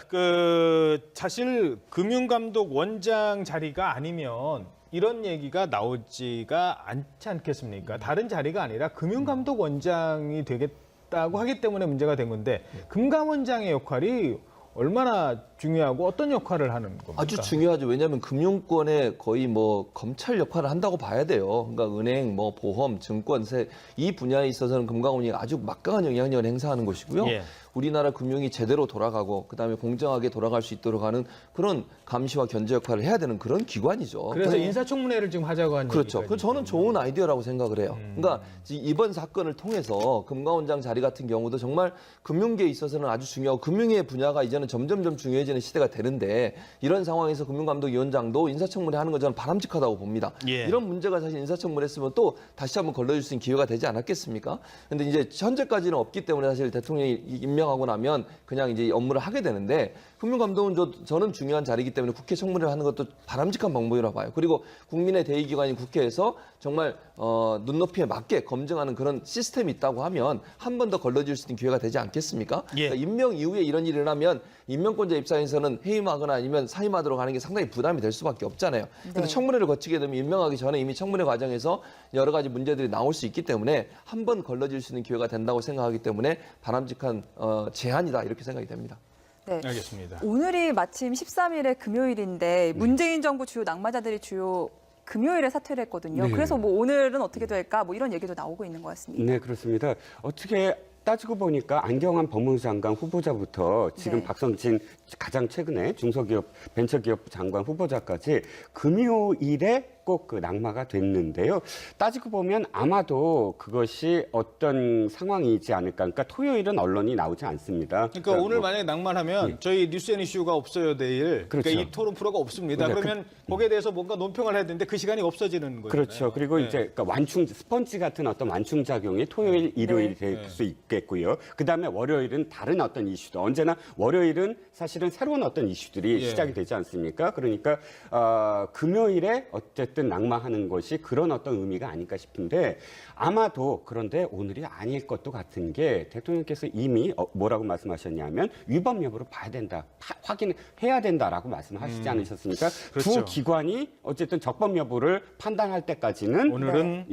사실 금융감독 원장 자리가 아니면 이런 얘기가 나오지가 않지 않겠습니까? 다른 자리가 아니라 금융감독 원장이 되겠다고 하기 때문에 문제가 된 건데 금감원장의 역할이 얼마나 중요하고 어떤 역할을 하는 겁니까?
아주 중요하죠. 왜냐하면 금융권의 거의 뭐 검찰 역할을 한다고 봐야 돼요. 그러니까 은행, 뭐 보험, 증권세 이 분야에 있어서는 금감원이 아주 막강한 영향력을 행사하는 것이고요.
예.
우리나라 금융이 제대로 돌아가고 그다음에 공정하게 돌아갈 수 있도록 하는 그런 감시와 견제 역할을 해야 되는 그런 기관이죠.
그래서 인사청문회를 지금 하자고 하는
그렇죠.
얘기가
그 저는 좋은 아이디어라고 생각을 해요. 그러니까 이번 사건을 통해서 금감원장 자리 같은 경우도 정말 금융계에 있어서는 아주 중요하고 금융의 분야가 이제는 점점점 중요해지는 시대가 되는데 이런 상황에서 금융감독위원장도 인사청문회 하는 거 저는 바람직하다고 봅니다.
예.
이런 문제가 사실 인사청문회 했으면 또 다시 한번 걸러줄 수 있는 기회가 되지 않았겠습니까? 근데 이제 현재까지는 없기 때문에 사실 대통령이 임명하고 나면 그냥 이제 업무를 하게 되는데 금융감독은 저는 중요한 자리이기 때문에 국회 청문회를 하는 것도 바람직한 방법이라고 봐요. 그리고 국민의 대의기관인 국회에서 정말 눈높이에 맞게 검증하는 그런 시스템이 있다고 하면 한 번 더 걸러질 수 있는 기회가 되지 않겠습니까?
예.
그러니까 임명 이후에 이런 일을 일어나면 임명권자 입장에서는 해임하거나 아니면 사임하도록 하는 게 상당히 부담이 될 수밖에 없잖아요. 근데
네.
청문회를 거치게 되면 임명하기 전에 이미 청문회 과정에서 여러 가지 문제들이 나올 수 있기 때문에 한 번 걸러질 수 있는 기회가 된다고 생각하기 때문에 바람직한 제안이다 이렇게 생각이 됩니다.
네.
알겠습니다.
오늘이 마침 13일에 금요일인데 문재인 정부 주요 낙마자들이 주요 금요일에 사퇴를 했거든요.
네.
그래서 뭐 오늘은 어떻게 될까 뭐 이런 얘기도 나오고 있는 것 같습니다.
네, 그렇습니다. 어떻게 따지고 보니까 안경환 법무부 장관 후보자부터 지금
네.
박성진 가장 최근에 중소기업 벤처기업 장관 후보자까지 금요일에 꼭 그 낙마가 됐는데요. 따지고 보면 아마도 그것이 어떤 상황이지 않을까. 그러니까 토요일은 언론이 나오지 않습니다.
그러니까 오늘 만약에 낙마하면
예.
저희 뉴스앤이슈가 없어요 내일.
그렇죠.
그러니까 이 토론 프로가 없습니다.
네,
그러면 거기에 대해서 뭔가 논평을 해야 되는데 그 시간이 없어지는 거죠.
그렇죠. 그리고 이제 그러니까 스펀지 같은 어떤 완충 작용이 토요일, 일요일이 될 수 있겠고요. 그다음에 월요일은 다른 어떤 이슈도 언제나 월요일은 사실은 새로운 어떤 이슈들이
예.
시작이 되지 않습니까? 그러니까 금요일에 어쨌든 낙마하는 것이 그런 어떤 의미가 아닐까 싶은데 아마도 그런데 오늘이 아닐 것도 같은 게 대통령께서 이미 뭐라고 말씀하셨냐면 위법 여부를 봐야 된다, 확인해야 된다라고 말씀하시지 않으셨습니까?
그렇죠.
두 기관이 어쨌든 적법 여부를 판단할 때까지는
오늘은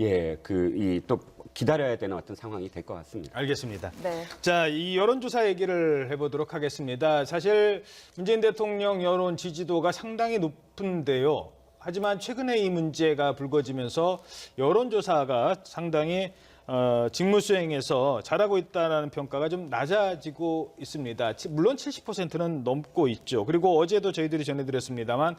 또 기다려야 되는 어떤 상황이 될 것 같습니다.
알겠습니다.
네.
자, 이 여론조사 얘기를 해보도록 하겠습니다. 사실 문재인 대통령 여론 지지도가 상당히 높은데요. 하지만 최근에 이 문제가 불거지면서 여론조사가 상당히 직무 수행에서 잘하고 있다는 평가가 좀 낮아지고 있습니다. 물론 70%는 넘고 있죠. 그리고 어제도 저희들이 전해드렸습니다만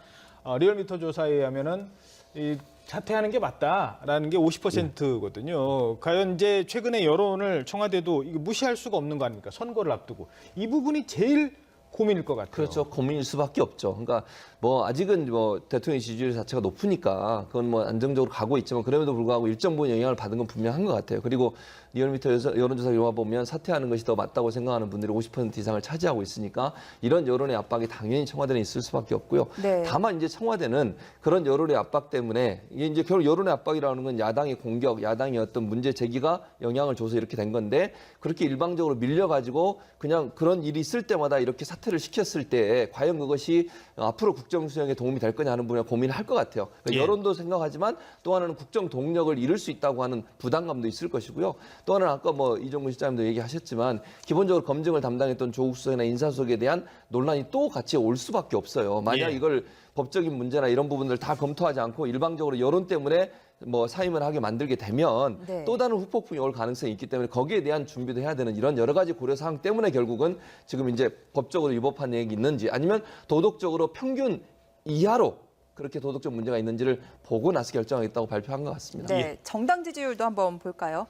리얼미터 조사에 의하면은 이 사퇴하는 게 맞다라는 게 50%거든요. 과연 이제 최근에 여론을 청와대도 이거 무시할 수가 없는 거 아닙니까? 선거를 앞두고 이 부분이 제일 고민일 것 같아요.
그렇죠. 고민일 수밖에 없죠. 그러니까 뭐 아직은 뭐 대통령 지지율 자체가 높으니까 그건 뭐 안정적으로 가고 있지만 그럼에도 불구하고 일정 부분 영향을 받은 건 분명한 것 같아요. 그리고 리얼미터 여론조사 결과 보면 사퇴하는 것이 더 맞다고 생각하는 분들이 50% 이상을 차지하고 있으니까 이런 여론의 압박이 당연히 청와대는 있을 수밖에 없고요.
네.
다만 이제 청와대는 그런 여론의 압박 때문에 이게 이제 결국 여론의 압박이라는 건 야당의 공격, 야당의 어떤 문제 제기가 영향을 줘서 이렇게 된 건데 그렇게 일방적으로 밀려가지고 그냥 그런 일이 있을 때마다 이렇게 사퇴를 시켰을 때 과연 그것이 앞으로 국정 수행에 도움이 될 거냐 하는 분야 고민을 할 것 같아요. 그러니까
예.
여론도 생각하지만 또 하나는 국정 동력을 잃을 수 있다고 하는 부담감도 있을 것이고요. 또 하나는 아까 뭐 이종근 실장님도 얘기하셨지만 기본적으로 검증을 담당했던 조국 수석이나 인사수석에 대한 논란이 또 같이 올 수밖에 없어요. 만약
예.
이걸 법적인 문제나 이런 부분들 다 검토하지 않고 일방적으로 여론 때문에 뭐 사임을 하게 만들게 되면
네.
또 다른 후폭풍이 올 가능성이 있기 때문에 거기에 대한 준비도 해야 되는 이런 여러 가지 고려 사항 때문에 결국은 지금 이제 법적으로 위법한 내용이 있는지 아니면 도덕적으로 평균 이하로 그렇게 도덕적 문제가 있는지를 보고 나서 결정하겠다고 발표한 것 같습니다.
네, 정당 지지율도 한번 볼까요?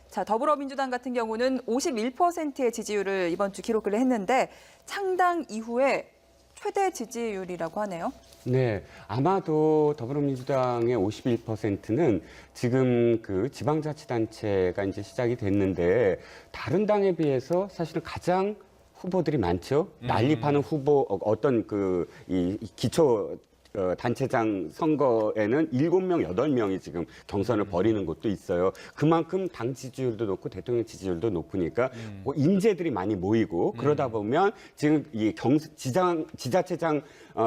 자, 더불어민주당 같은 경우는 51%의 지지율을 이번 주 기록을 했는데 창당 이후에 최대 지지율이라고 하네요.
네, 아마도 더불어민주당의 51%는 지금 그 지방자치단체가 이제 시작이 됐는데 다른 당에 비해서 사실 가장 후보들이 많죠. 난립하는 후보 어떤 이 기초 단체장 선거에는 7명, 8명이 지금 경선을 벌이는 곳도 있어요. 그만큼 당 지지율도 높고 대통령 지지율도 높으니까 뭐 인재들이 많이 모이고 그러다 보면 지금 이 지자체장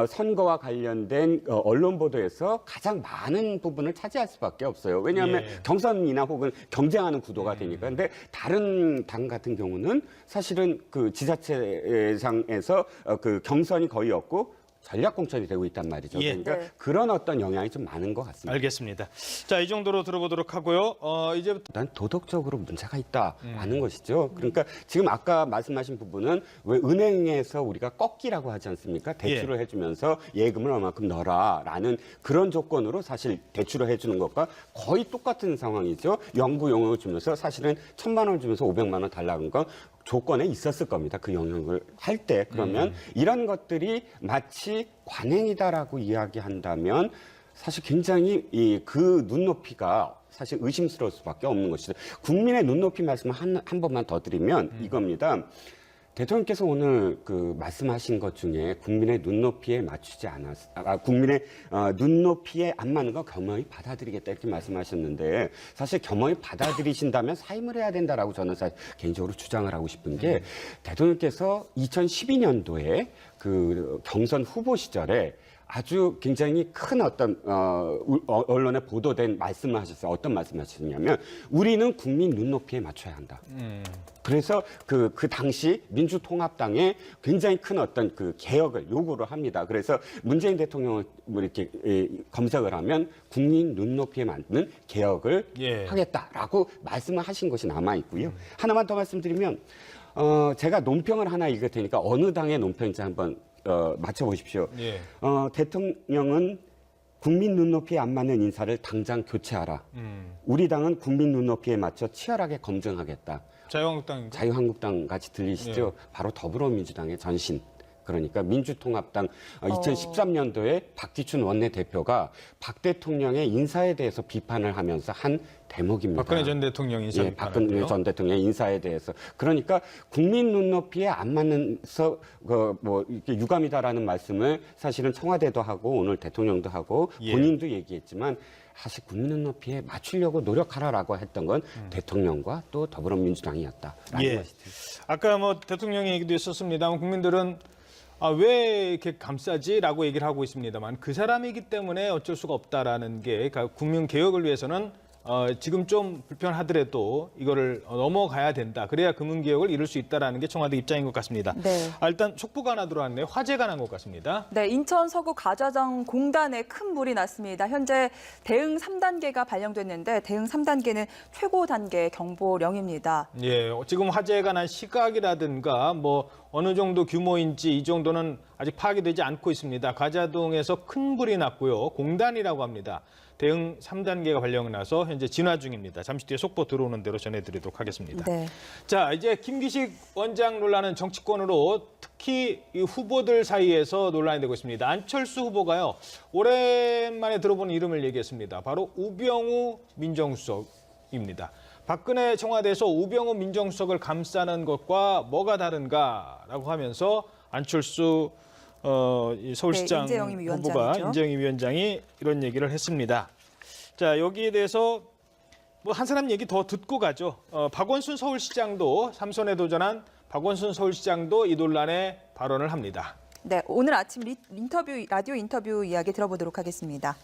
선거와 관련된 언론 보도에서 가장 많은 부분을 차지할 수밖에 없어요. 왜냐하면 경선이나 혹은 경쟁하는 구도가 되니까. 근데 다른 당 같은 경우는 사실은 그 지자체장에서 그 경선이 거의 없고 전략 공천이 되고 있단 말이죠. 그러니까 그런 어떤 영향이 좀 많은 것 같습니다.
알겠습니다. 자, 이 정도로 들어보도록 하고요. 이제
난 도덕적으로 문제가 있다라는 것이죠. 그러니까 지금 아까 말씀하신 부분은 왜 은행에서 우리가 꺾기라고 하지 않습니까? 대출을 해주면서 예금을 얼마큼 넣어라라는 그런 조건으로 사실 대출을 해주는 것과 거의 똑같은 상황이죠. 영구용역을 주면서 사실은 1,000만 원 주면서 500만 원 달라는 건 조건에 있었을 겁니다. 그 영역을 할 때. 그러면 이런 것들이 마치 관행이다라고 이야기한다면 사실 굉장히 그 눈높이가 사실 의심스러울 수밖에 없는 것이죠. 국민의 눈높이 말씀을 한 번만 더 드리면 이겁니다. 대통령께서 오늘 그 말씀하신 것 중에 국민의 눈높이에 맞추지 국민의 눈높이에 안 맞는 거 겸허히 받아들이겠다 이렇게 말씀하셨는데 사실 겸허히 받아들이신다면 사임을 해야 된다라고 저는 사실 개인적으로 주장을 하고 싶은 게 대통령께서 2012년도에 그 경선 후보 시절에 아주 굉장히 큰 어떤 언론에 보도된 말씀을 하셨어요. 어떤 말씀을 하셨냐면 우리는 국민 눈높이에 맞춰야 한다. 그래서 그 당시 민주통합당에 굉장히 큰 어떤 그 개혁을 요구를 합니다. 그래서 문재인 대통령을 뭐 이렇게 검색을 하면 국민 눈높이에 맞는 개혁을 하겠다라고 말씀을 하신 것이 남아 있고요. 하나만 더 말씀드리면 제가 논평을 하나 읽을 테니까 어느 당의 논평인지 한번 맞춰보십시오. 대통령은 국민 눈높이에 안 맞는 인사를 당장 교체하라. 우리 당은 국민 눈높이에 맞춰 치열하게 검증하겠다.
자유한국당인가?
자유한국당 같이 들리시죠? 바로 더불어민주당의 전신. 그러니까 민주통합당 2013년도에 박기춘 원내대표가 박 대통령의 인사에 대해서 비판을 하면서 한 대목입니다.
박근혜 전 대통령 인사 비판을
박근혜 전 대통령의 인사에 대해서. 그러니까 국민 눈높이에 안 맞는서 뭐 이렇게 유감이다라는 말씀을 사실은 청와대도 하고 오늘 대통령도 하고 본인도 얘기했지만 사실 국민 눈높이에 맞추려고 노력하라라고 했던 건 대통령과 또 더불어민주당이었다라는 것이죠.
아까 뭐 대통령 얘기도 있었습니다만 국민들은 왜 이렇게 감싸지라고 얘기를 하고 있습니다만 그 사람이기 때문에 어쩔 수가 없다라는 게 그러니까 국민 개혁을 위해서는 지금 좀 불편하더라도 이거를 넘어가야 된다. 그래야 금융 개혁을 이룰 수 있다라는 게 청와대 입장인 것 같습니다.
네.
일단 촉보가 하나 들어왔네요. 화재가 난 것 같습니다.
네, 인천 서구 가자정 공단에 큰 불이 났습니다. 현재 대응 3단계가 발령됐는데 대응 3단계는 최고 단계 경보령입니다.
예, 지금 화재가 난 시각이라든가 뭐 어느 정도 규모인지 이 정도는 아직 파악이 되지 않고 있습니다. 가자동에서 큰 불이 났고요. 공단이라고 합니다. 대응 3단계가 발령이 나서 현재 진화 중입니다. 잠시 뒤에 속보 들어오는 대로 전해드리도록 하겠습니다.
네.
자, 이제 김기식 원장 논란은 정치권으로 특히 이 후보들 사이에서 논란이 되고 있습니다. 안철수 후보가요. 오랜만에 들어보는 이름을 얘기했습니다. 바로 우병우 민정수석입니다. 박근혜 청와대에서 우병우 민정수석을 감싸는 것과 뭐가 다른가라고 하면서 안철수 서울시장 후보가 인재영입 위원장이 이런 얘기를 했습니다. 자, 여기에 대해서 뭐 한 사람 얘기 더 듣고 가죠. 박원순 서울시장도 3선에 도전한 박원순 서울시장도 이 논란에 발언을 합니다.
네, 오늘 아침 라디오 인터뷰 이야기 들어보도록 하겠습니다.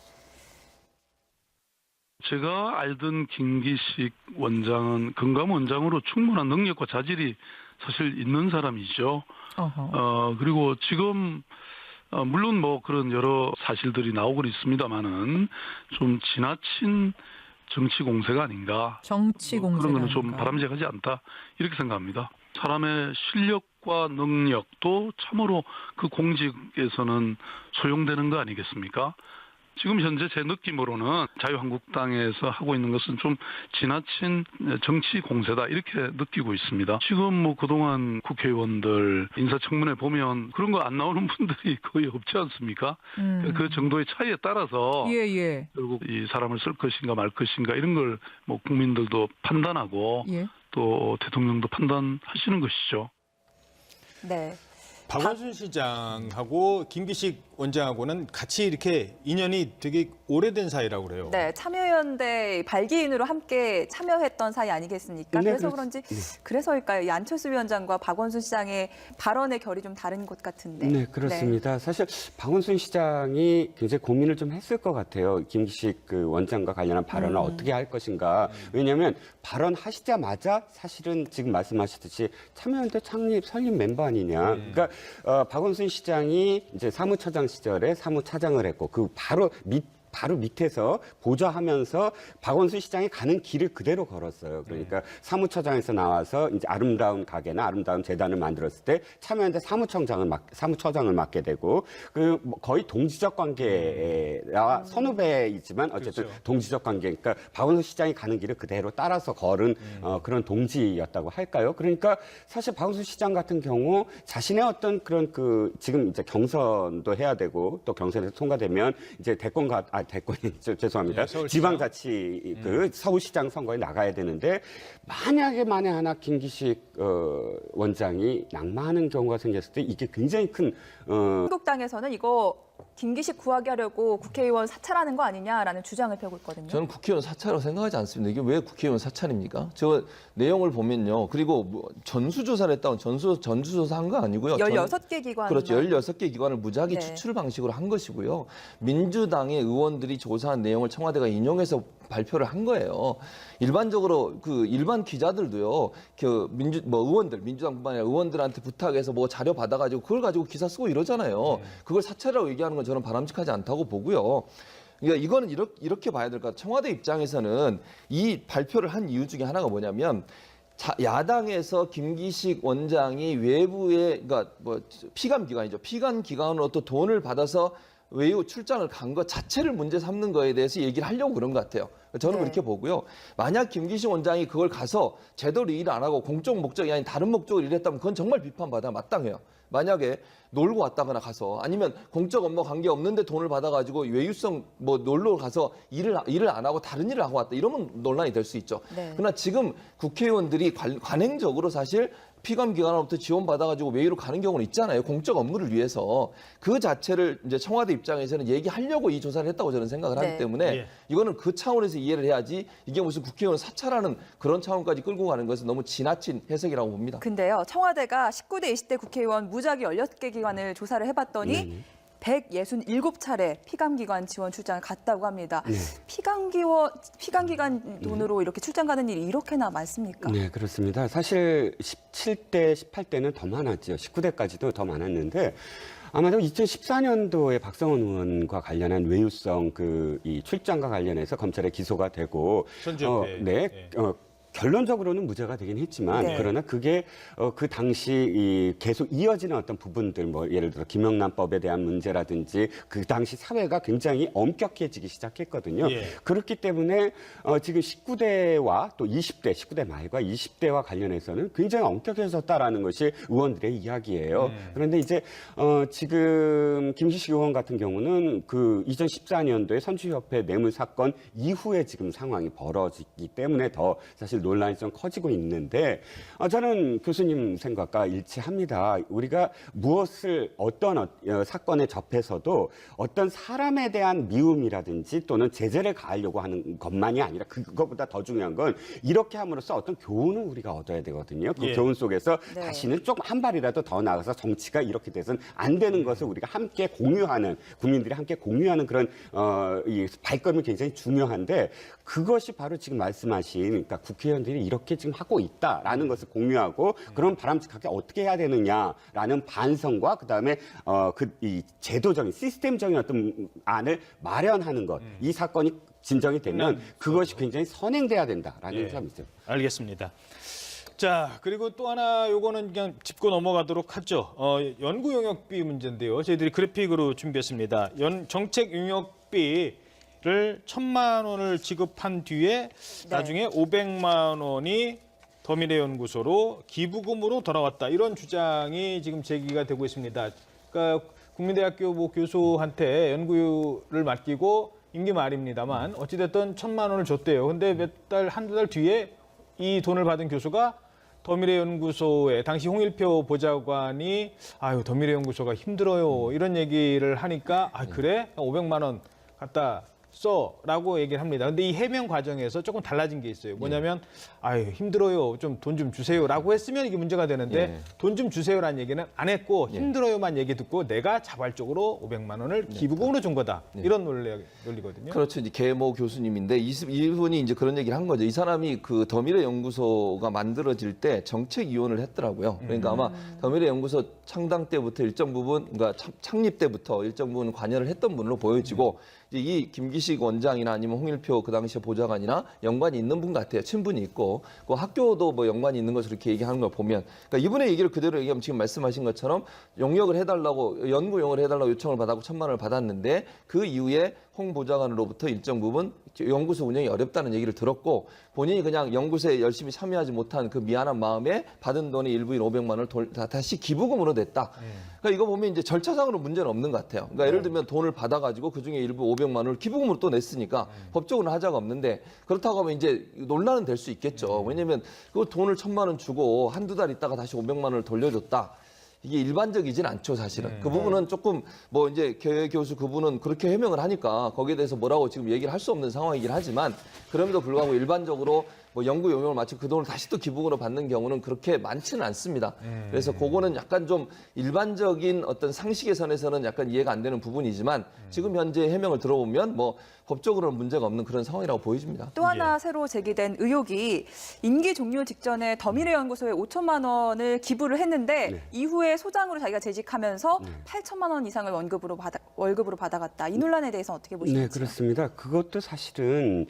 제가 알던 김기식 원장은 금감 원장으로 충분한 능력과 자질이 사실 있는 사람이죠. 그리고 지금 물론 뭐 그런 여러 사실들이 나오고 있습니다만은 좀 지나친 정치 공세가 아닌가.
정치 공세가
그런 거는 좀 바람직하지 않다 이렇게 생각합니다. 사람의 실력과 능력도 참으로 그 공직에서는 소용되는 거 아니겠습니까? 지금 현재 제 느낌으로는 자유한국당에서 하고 있는 것은 좀 지나친 정치 공세다 이렇게 느끼고 있습니다. 지금 뭐 그동안 국회의원들 인사청문회 보면 그런 거 안 나오는 분들이 거의 없지 않습니까? 그 정도의 차이에 따라서 결국 이 사람을 쓸 것인가 말 것인가 이런 걸 뭐 국민들도 판단하고 또 대통령도 판단하시는 것이죠.
네.
박원순 시장하고 김기식 원장하고는 같이 이렇게 인연이 되게 오래된 사이라고 그래요.
네, 참여연대 발기인으로 함께 참여했던 사이 아니겠습니까?
네,
그래서 그런지 그래서일까요? 이 안철수 위원장과 박원순 시장의 발언의 결이 좀 다른 것 같은데.
네, 그렇습니다. 사실 박원순 시장이 굉장히 고민을 좀 했을 것 같아요. 김기식 그 원장과 관련한 발언을 어떻게 할 것인가. 왜냐하면 발언하시자마자 사실은 지금 말씀하셨듯이 참여연대 창립 설립 멤버 아니냐. 그러니까 박원순 시장이 이제 사무처장 시절에 사무차장을 했고 그 바로 밑에서 보좌하면서 박원순 시장이 가는 길을 그대로 걸었어요. 그러니까 사무처장에서 나와서 이제 아름다운 가게나 아름다운 재단을 만들었을 때 참여연대 사무처장을 맡게 되고 그 거의 동지적 관계와 선후배이지만 어쨌든
그렇죠.
동지적 관계. 그러니까 박원순 시장이 가는 길을 그대로 따라서 걸은 그런 동지였다고 할까요? 그러니까 사실 박원순 시장 같은 경우 자신의 어떤 그런 그 지금 이제 경선도 해야 되고 또 경선에서 통과되면 이제 대권이 죄송합니다.
네,
지방자치 그 서울시장 선거에 나가야 되는데 만약에 만에 하나 김기식 원장이 낙마하는 경우가 생겼을 때 이게 굉장히 큰
한국당에서는 이거 김기식 구하게 하려고 국회의원 사찰하는 거 아니냐라는 주장을 펴고 있거든요.
저는 국회의원 사찰이라고 생각하지 않습니다. 이게 왜 국회의원 사찰입니까? 저 내용을 보면요. 그리고 뭐 전수조사를 했다고 전수조사 한 거 아니고요.
16개 기관.
그렇죠. 16개 기관을 무작위
네.
추출 방식으로 한 것이고요. 민주당의 의원들이 조사한 내용을 청와대가 인용해서 발표를 한 거예요. 일반적으로 그 일반 기자들도요, 그 민주당뿐만 아니라 의원들한테 부탁해서 뭐 자료 받아가지고 그걸 가지고 기사 쓰고 이러잖아요. 그걸 사찰이라고 얘기하는 건 저는 바람직하지 않다고 보고요. 그러니까 이거는 이렇게 봐야 될 것 같아요. 청와대 입장에서는 이 발표를 한 이유 중에 하나가 뭐냐면 야당에서 김기식 원장이 외부의 그러니까 뭐 피감 기관이죠. 피감 기관으로 또 돈을 받아서 외유 출장을 간 것 자체를 문제 삼는 거에 대해서 얘기를 하려고 그런 것 같아요. 저는
네.
그렇게 보고요. 만약 김기식 원장이 그걸 가서 제대로 일 안 하고 공적 목적이 아닌 다른 목적으로 일했다면 그건 정말 비판받아 마땅해요. 만약에 놀고 왔다거나 가서 아니면 공적 업무 관계 없는데 돈을 받아가지고 외유성 뭐 놀러 가서 일을 안 하고 다른 일을 하고 왔다 이러면 논란이 될 수 있죠.
네.
그러나 지금 국회의원들이 관행적으로 사실 피감기관으로부터 지원받아가지고 외유로 가는 경우는 있잖아요. 공적 업무를 위해서. 그 자체를 이제 청와대 입장에서는 얘기하려고 이 조사를 했다고 저는 생각을
네.
하기 때문에
예.
이거는 그 차원에서 이해를 해야지 이게 무슨 국회의원 사찰하는 그런 차원까지 끌고 가는 것은 너무 지나친 해석이라고 봅니다.
근데요, 청와대가 19대, 20대 국회의원 무작위 16개 기관을 조사를 해봤더니 167차례 피감기관 지원 출장을 갔다고 합니다.
네.
피감기관 돈으로 이렇게 출장 가는 일이 이렇게나 많습니까?
네, 그렇습니다. 사실 17대, 18대는 더 많았죠. 19대까지도 더 많았는데 아마도 2014년도에 박성원 의원과 관련한 외유성 이 출장과 관련해서 검찰에 기소가 되고
선주협회.
결론적으로는 무죄가 되긴 했지만
네.
그러나 그게 그 당시 계속 이어지는 어떤 부분들 뭐 예를 들어 김영란법에 대한 문제라든지 그 당시 사회가 굉장히 엄격해지기 시작했거든요.
예.
그렇기 때문에 지금 19대와 또 19대 말과 20대와 관련해서는 굉장히 엄격해졌다라는 것이 의원들의 이야기예요. 그런데 이제 지금 김기식 의원 같은 경우는 그 2014년도에 선주협회 뇌물 사건 이후에 지금 상황이 벌어지기 때문에 더 사실 논란이 좀 커지고 있는데 저는 교수님 생각과 일치합니다. 우리가 무엇을 어떤 사건에 접해서도 어떤 사람에 대한 미움이라든지 또는 제재를 가하려고 하는 것만이 아니라 그것보다 더 중요한 건 이렇게 함으로써 어떤 교훈을 우리가 얻어야 되거든요. 그
예.
교훈 속에서
네.
다시는 조금 한 발이라도 더 나가서 정치가 이렇게 돼서는 안 되는 것을 우리가 함께 공유하는 국민들이 함께 공유하는 그런 이 발걸음이 굉장히 중요한데 그것이 바로 지금 말씀하신 그러니까 국회의원들이 이렇게 지금 하고 있다라는 것을 공유하고 그럼 바람직하게 어떻게 해야 되느냐라는 반성과 그다음에 이 제도적인 시스템적인 어떤 안을 마련하는 것. 이 사건이 진정이 되면 그것이 굉장히 선행돼야 된다라는 점이 있어요.
알겠습니다. 자, 그리고 또 하나 요거는 그냥 짚고 넘어가도록 하죠. 연구 용역비 문제인데요. 저희들이 그래픽으로 준비했습니다. 정책 용역비를 1,000만 원을 지급한 뒤에 나중에 500만 원이 더미래연구소로 기부금으로 돌아왔다. 이런 주장이 지금 제기가 되고 있습니다. 그러니까 국민대학교 뭐 교수한테 연구를 맡기고 임기 말입니다만 어찌됐든 1,000만 원을 줬대요. 근데 한두 달 뒤에 이 돈을 받은 교수가 더미래연구소에 당시 홍일표 보좌관이 아유 더미래연구소가 힘들어요 이런 얘기를 하니까 아 그래 500만 원 갖다 써라고 얘기를 합니다. 근데 이 해명 과정에서 조금 달라진 게 있어요. 뭐냐면 아유 힘들어요 좀 돈 좀 주세요라고 했으면 이게 문제가 되는데 돈 좀 주세요라는 얘기는 안 했고 힘들어요만 얘기 듣고 내가 자발적으로 500만 원을 기부금으로 준 거다 이런 논리거든요.
그렇죠. 이제 계모 교수님인데 이분이 이제 그런 얘기를 한 거죠. 이 사람이 그 더미래 연구소가 만들어질 때 정책위원을 했더라고요. 그러니까 아마 더미래 연구소 창당 때부터 일정 부분, 그러니까 창립 때부터 일정 부분 관여를 했던 분으로 보여지고 이제 이 김기식 원장이나 아니면 홍일표 그 당시 보좌관이나 연관이 있는 분 같아요. 친분이 있고 그 학교도 뭐 연관이 있는 것으로 이렇게 얘기하는 걸 보면, 그러니까 이분의 얘기를 그대로 얘기하면 지금 말씀하신 것처럼 용역을 해달라고 연구용을 해달라고 요청을 받았고 1,000만 원을 받았는데 그 이후에 홍 보좌관으로부터 일정 부분 연구소 운영이 어렵다는 얘기를 들었고 본인이 그냥 연구소에 열심히 참여하지 못한 그 미안한 마음에 받은 돈의 일부인 500만 원을 다시 기부금으로 냈다. 그러니까 이거 보면 이제 절차상으로 문제는 없는 것 같아요. 그러니까 예를 들면 돈을 받아가지고 그중에 일부 500만 원을 기부금으로 또 냈으니까 법적으로는 하자가 없는데 그렇다고 하면 이제 논란은 될 수 있겠죠. 왜냐하면 그 돈을 1,000만 원 주고 한두 달 있다가 다시 500만 원을 돌려줬다. 이게 일반적이진 않죠, 사실은. 그 부분은 조금 뭐 이제 개 교수 그분은 그렇게 해명을 하니까 거기에 대해서 뭐라고 지금 얘기를 할 수 없는 상황이긴 하지만 그럼에도 불구하고 일반적으로 뭐 연구 용역을 마치고 그 돈을 다시 또 기부금으로 받는 경우는 그렇게 많지는 않습니다. 그래서 그거는 약간 좀 일반적인 어떤 상식의 선에서는 약간 이해가 안 되는 부분이지만 지금 현재 해명을 들어보면 뭐 법적으로는 문제가 없는 그런 상황이라고 보여집니다.
또 하나 새로 제기된 의혹이 임기 종료 직전에 더미래연구소에 5천만 원을 기부를 했는데 이후에 소장으로 자기가 재직하면서 8천만 원 이상을 월급으로 받아갔다. 이 논란에 대해서 어떻게 보시는지?
네, 그렇습니다. 그것도 사실은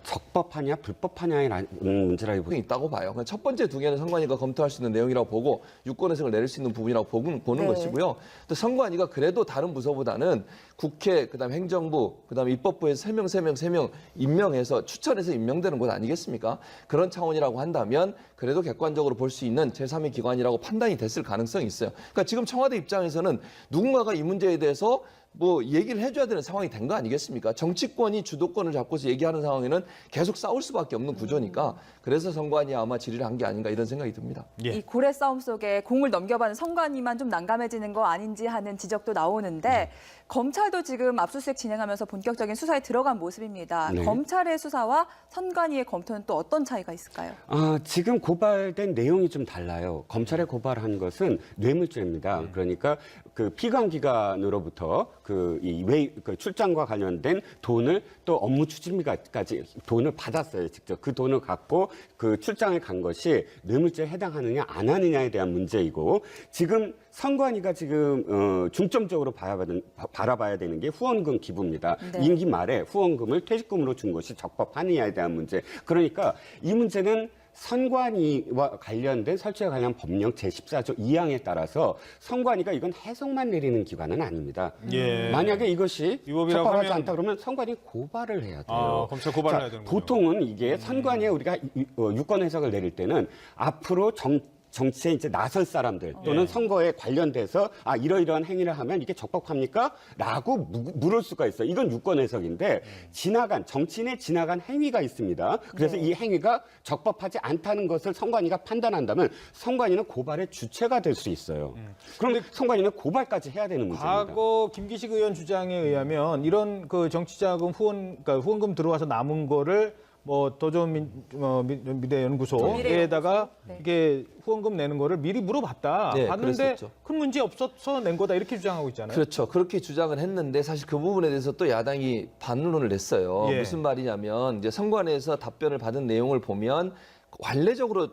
적법하냐 불법하냐의 문제라고 보입니다.
있다고 봐요. 첫 번째 두 개는 선관위가 검토할 수 있는 내용이라고 보고 유권 해석을 내릴 수 있는 부분이라고 보는 것이고요. 또 선관위가 그래도 다른 부서보다는 국회, 그다음 행정부, 그다음 입법부에서 세 명 임명해서 추천해서 임명되는 곳 아니겠습니까? 그런 차원이라고 한다면 그래도 객관적으로 볼 수 있는 제3의 기관이라고 판단이 됐을 가능성이 있어요. 그러니까 지금 청와대 입장에서는 누군가가 이 문제에 대해서 뭐 얘기를 해줘야 되는 상황이 된 거 아니겠습니까? 정치권이 주도권을 잡고서 얘기하는 상황에는 계속 싸울 수밖에 없는 구조니까 그래서 선관위 아마 질의를 한 게 아닌가 이런 생각이 듭니다.
이 고래 싸움 속에 공을 넘겨받는 선관위만 좀 난감해지는 거 아닌지 하는 지적도 나오는데 검찰도 지금 압수수색 진행하면서 본격적인 수사에 들어간 모습입니다.
네.
검찰의 수사와 선관위의 검토는 또 어떤 차이가 있을까요?
지금 고발된 내용이 좀 달라요. 검찰에 고발한 것은 뇌물죄입니다. 그러니까 그 피감기관으로부터 그 출장과 관련된 돈을 또 업무 추진비까지 돈을 받았어요. 직접 그 돈을 갖고 그 출장을 간 것이 뇌물죄에 해당하느냐 안 하느냐에 대한 문제이고 지금 선관위가 지금 중점적으로 바라봐야 되는 게 후원금 기부입니다.
네.
임기 말에 후원금을 퇴직금으로 준 것이 적법하느냐에 대한 문제. 그러니까 이 문제는 선관위와 관련된 설치와 관련 법령 제14조 2항에 따라서 선관위가 이건 해석만 내리는 기관은 아닙니다.
예.
만약에 이것이
위법이라고
적법하지
하면-
않다 그러면 선관위 고발을 해야 돼요.
검찰 고발을
자,
해야 되는 거죠.
보통은 이게 선관위에 우리가 유권 해석을 내릴 때는 앞으로 정치에 이제 나설 사람들 또는 선거에 관련돼서 이러이러한 행위를 하면 이게 적법합니까? 라고 물을 수가 있어요. 이건 유권 해석인데 정치인의 지나간 행위가 있습니다. 그래서 이 행위가 적법하지 않다는 것을 선관위가 판단한다면 선관위는 고발의 주체가 될 수 있어요. 그럼 선관위는 고발까지 해야 되는 문제입니다.
과거 김기식 의원 주장에 의하면 이런 그 정치자금 그러니까 후원금 들어와서 남은 거를 뭐 도전 미래연구소에다가
네.
이게 후원금 내는 거를 미리 물어봤다.
네,
봤는데
그랬었죠.
큰 문제 없어서 낸 거다 이렇게 주장하고 있잖아요.
그렇죠. 그렇게 주장을 했는데 사실 그 부분에 대해서 또 야당이 반론을 냈어요.
예.
무슨 말이냐면 이제 선관위에서 답변을 받은 내용을 보면 관례적으로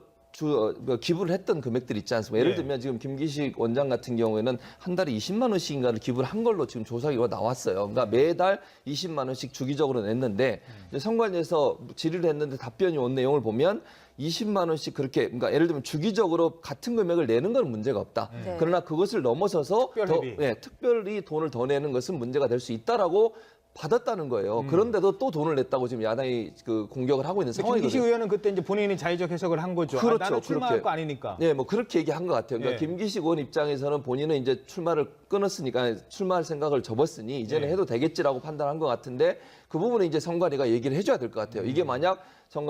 기부를 했던 금액들 있지 않습니까? 예를
예.
들면 지금 김기식 원장 같은 경우에는 한 달에 20만 원씩인가를 기부를 한 걸로 지금 조사 결과가 나왔어요. 그러니까 매달 20만 원씩 주기적으로 냈는데 이제 선관위에서 질의를 했는데 답변이 온 내용을 보면 20만 원씩 그렇게 그러니까 예를 들면 주기적으로 같은 금액을 내는 건 문제가 없다.
네.
그러나 그것을 넘어서서
특별회비.
특별히 돈을 더 내는 것은 문제가 될 수 있다라고 받았다는 거예요. 그런데도 또 돈을 냈다고 지금 야당이 그 공격을 하고 있는
김기식
상황이거든요.
의원은 그때 이제 본인이 자의적 해석을 한 거죠.
그렇죠.
나는 출마할
그렇게.
거 아니니까.
네, 뭐 그렇게 얘기한 것 같아요. 그러니까
예.
김기식 의원 입장에서는 본인은 이제 출마를 끊었으니까 출마할 생각을 접었으니 이제는
예.
해도 되겠지라고 판단한 것 같은데 그 부분은 이제 선관위가 얘기를 해줘야 될 것 같아요. 이게 만약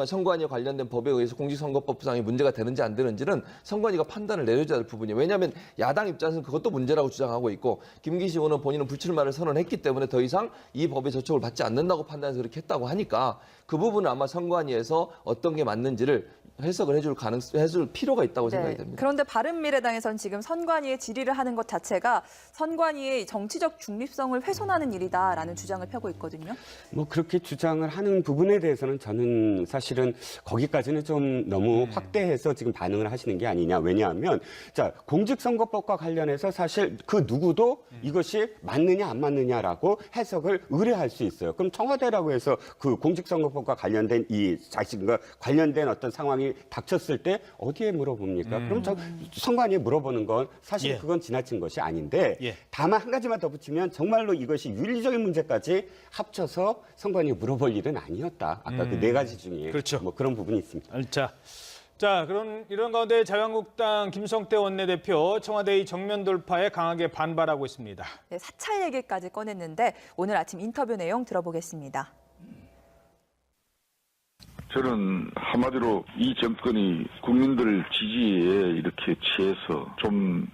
선관위와 관련된 법에 의해서 공직선거법상의 문제가 되는지 안 되는지는 선관위가 판단을 내려줘야 할 부분이에요. 왜냐하면 야당 입장에서는 그것도 문제라고 주장하고 있고 김기식 의원은 본인은 불출마를 선언했기 때문에 더 이상 이 법의 저촉을 받지 않는다고 판단해서 그렇게 했다고 하니까 그 부분은 아마 선관위에서 어떤 게 맞는지를 해석을 해줄 필요가 있다고 생각이 됩니다.
그런데 바른미래당에서는 지금 선관위의 질의를 하는 것 자체가 선관위의 정치적 중립성을 훼손하는 일이다라는 주장을 펴고 있거든요.
뭐 그렇게 주장을 하는 부분에 대해서는 저는 사실은 거기까지는 좀 너무 확대해서 지금 반응을 하시는 게 아니냐. 왜냐하면 자, 공직선거법과 관련해서 사실 그 누구도 이것이 맞느냐 안 맞느냐라고 해석을 의뢰할 수 있어요. 그럼 청와대라고 해서 그 공직선거법과 관련된 이 자신과 관련된 어떤 상황이 닥쳤을 때 어디에 물어봅니까? 그럼 선관위에 물어보는 건 사실
예.
그건 지나친 것이 아닌데
예.
다만 한 가지만 덧붙이면 정말로 이것이 윤리적인 문제까지 합쳐서 선관위에 물어볼 일은 아니었다. 아까 그 네 가지 중에
그렇죠.
뭐 그런 부분이 있습니다.
자, 그런 이런 가운데 자유한국당 김성태 원내대표 청와대의 정면 돌파에 강하게 반발하고 있습니다.
네, 사찰 얘기까지 꺼냈는데 오늘 아침 인터뷰 내용 들어보겠습니다.
저는 한마디로 이 정권이 국민들 지지에 이렇게 취해서 좀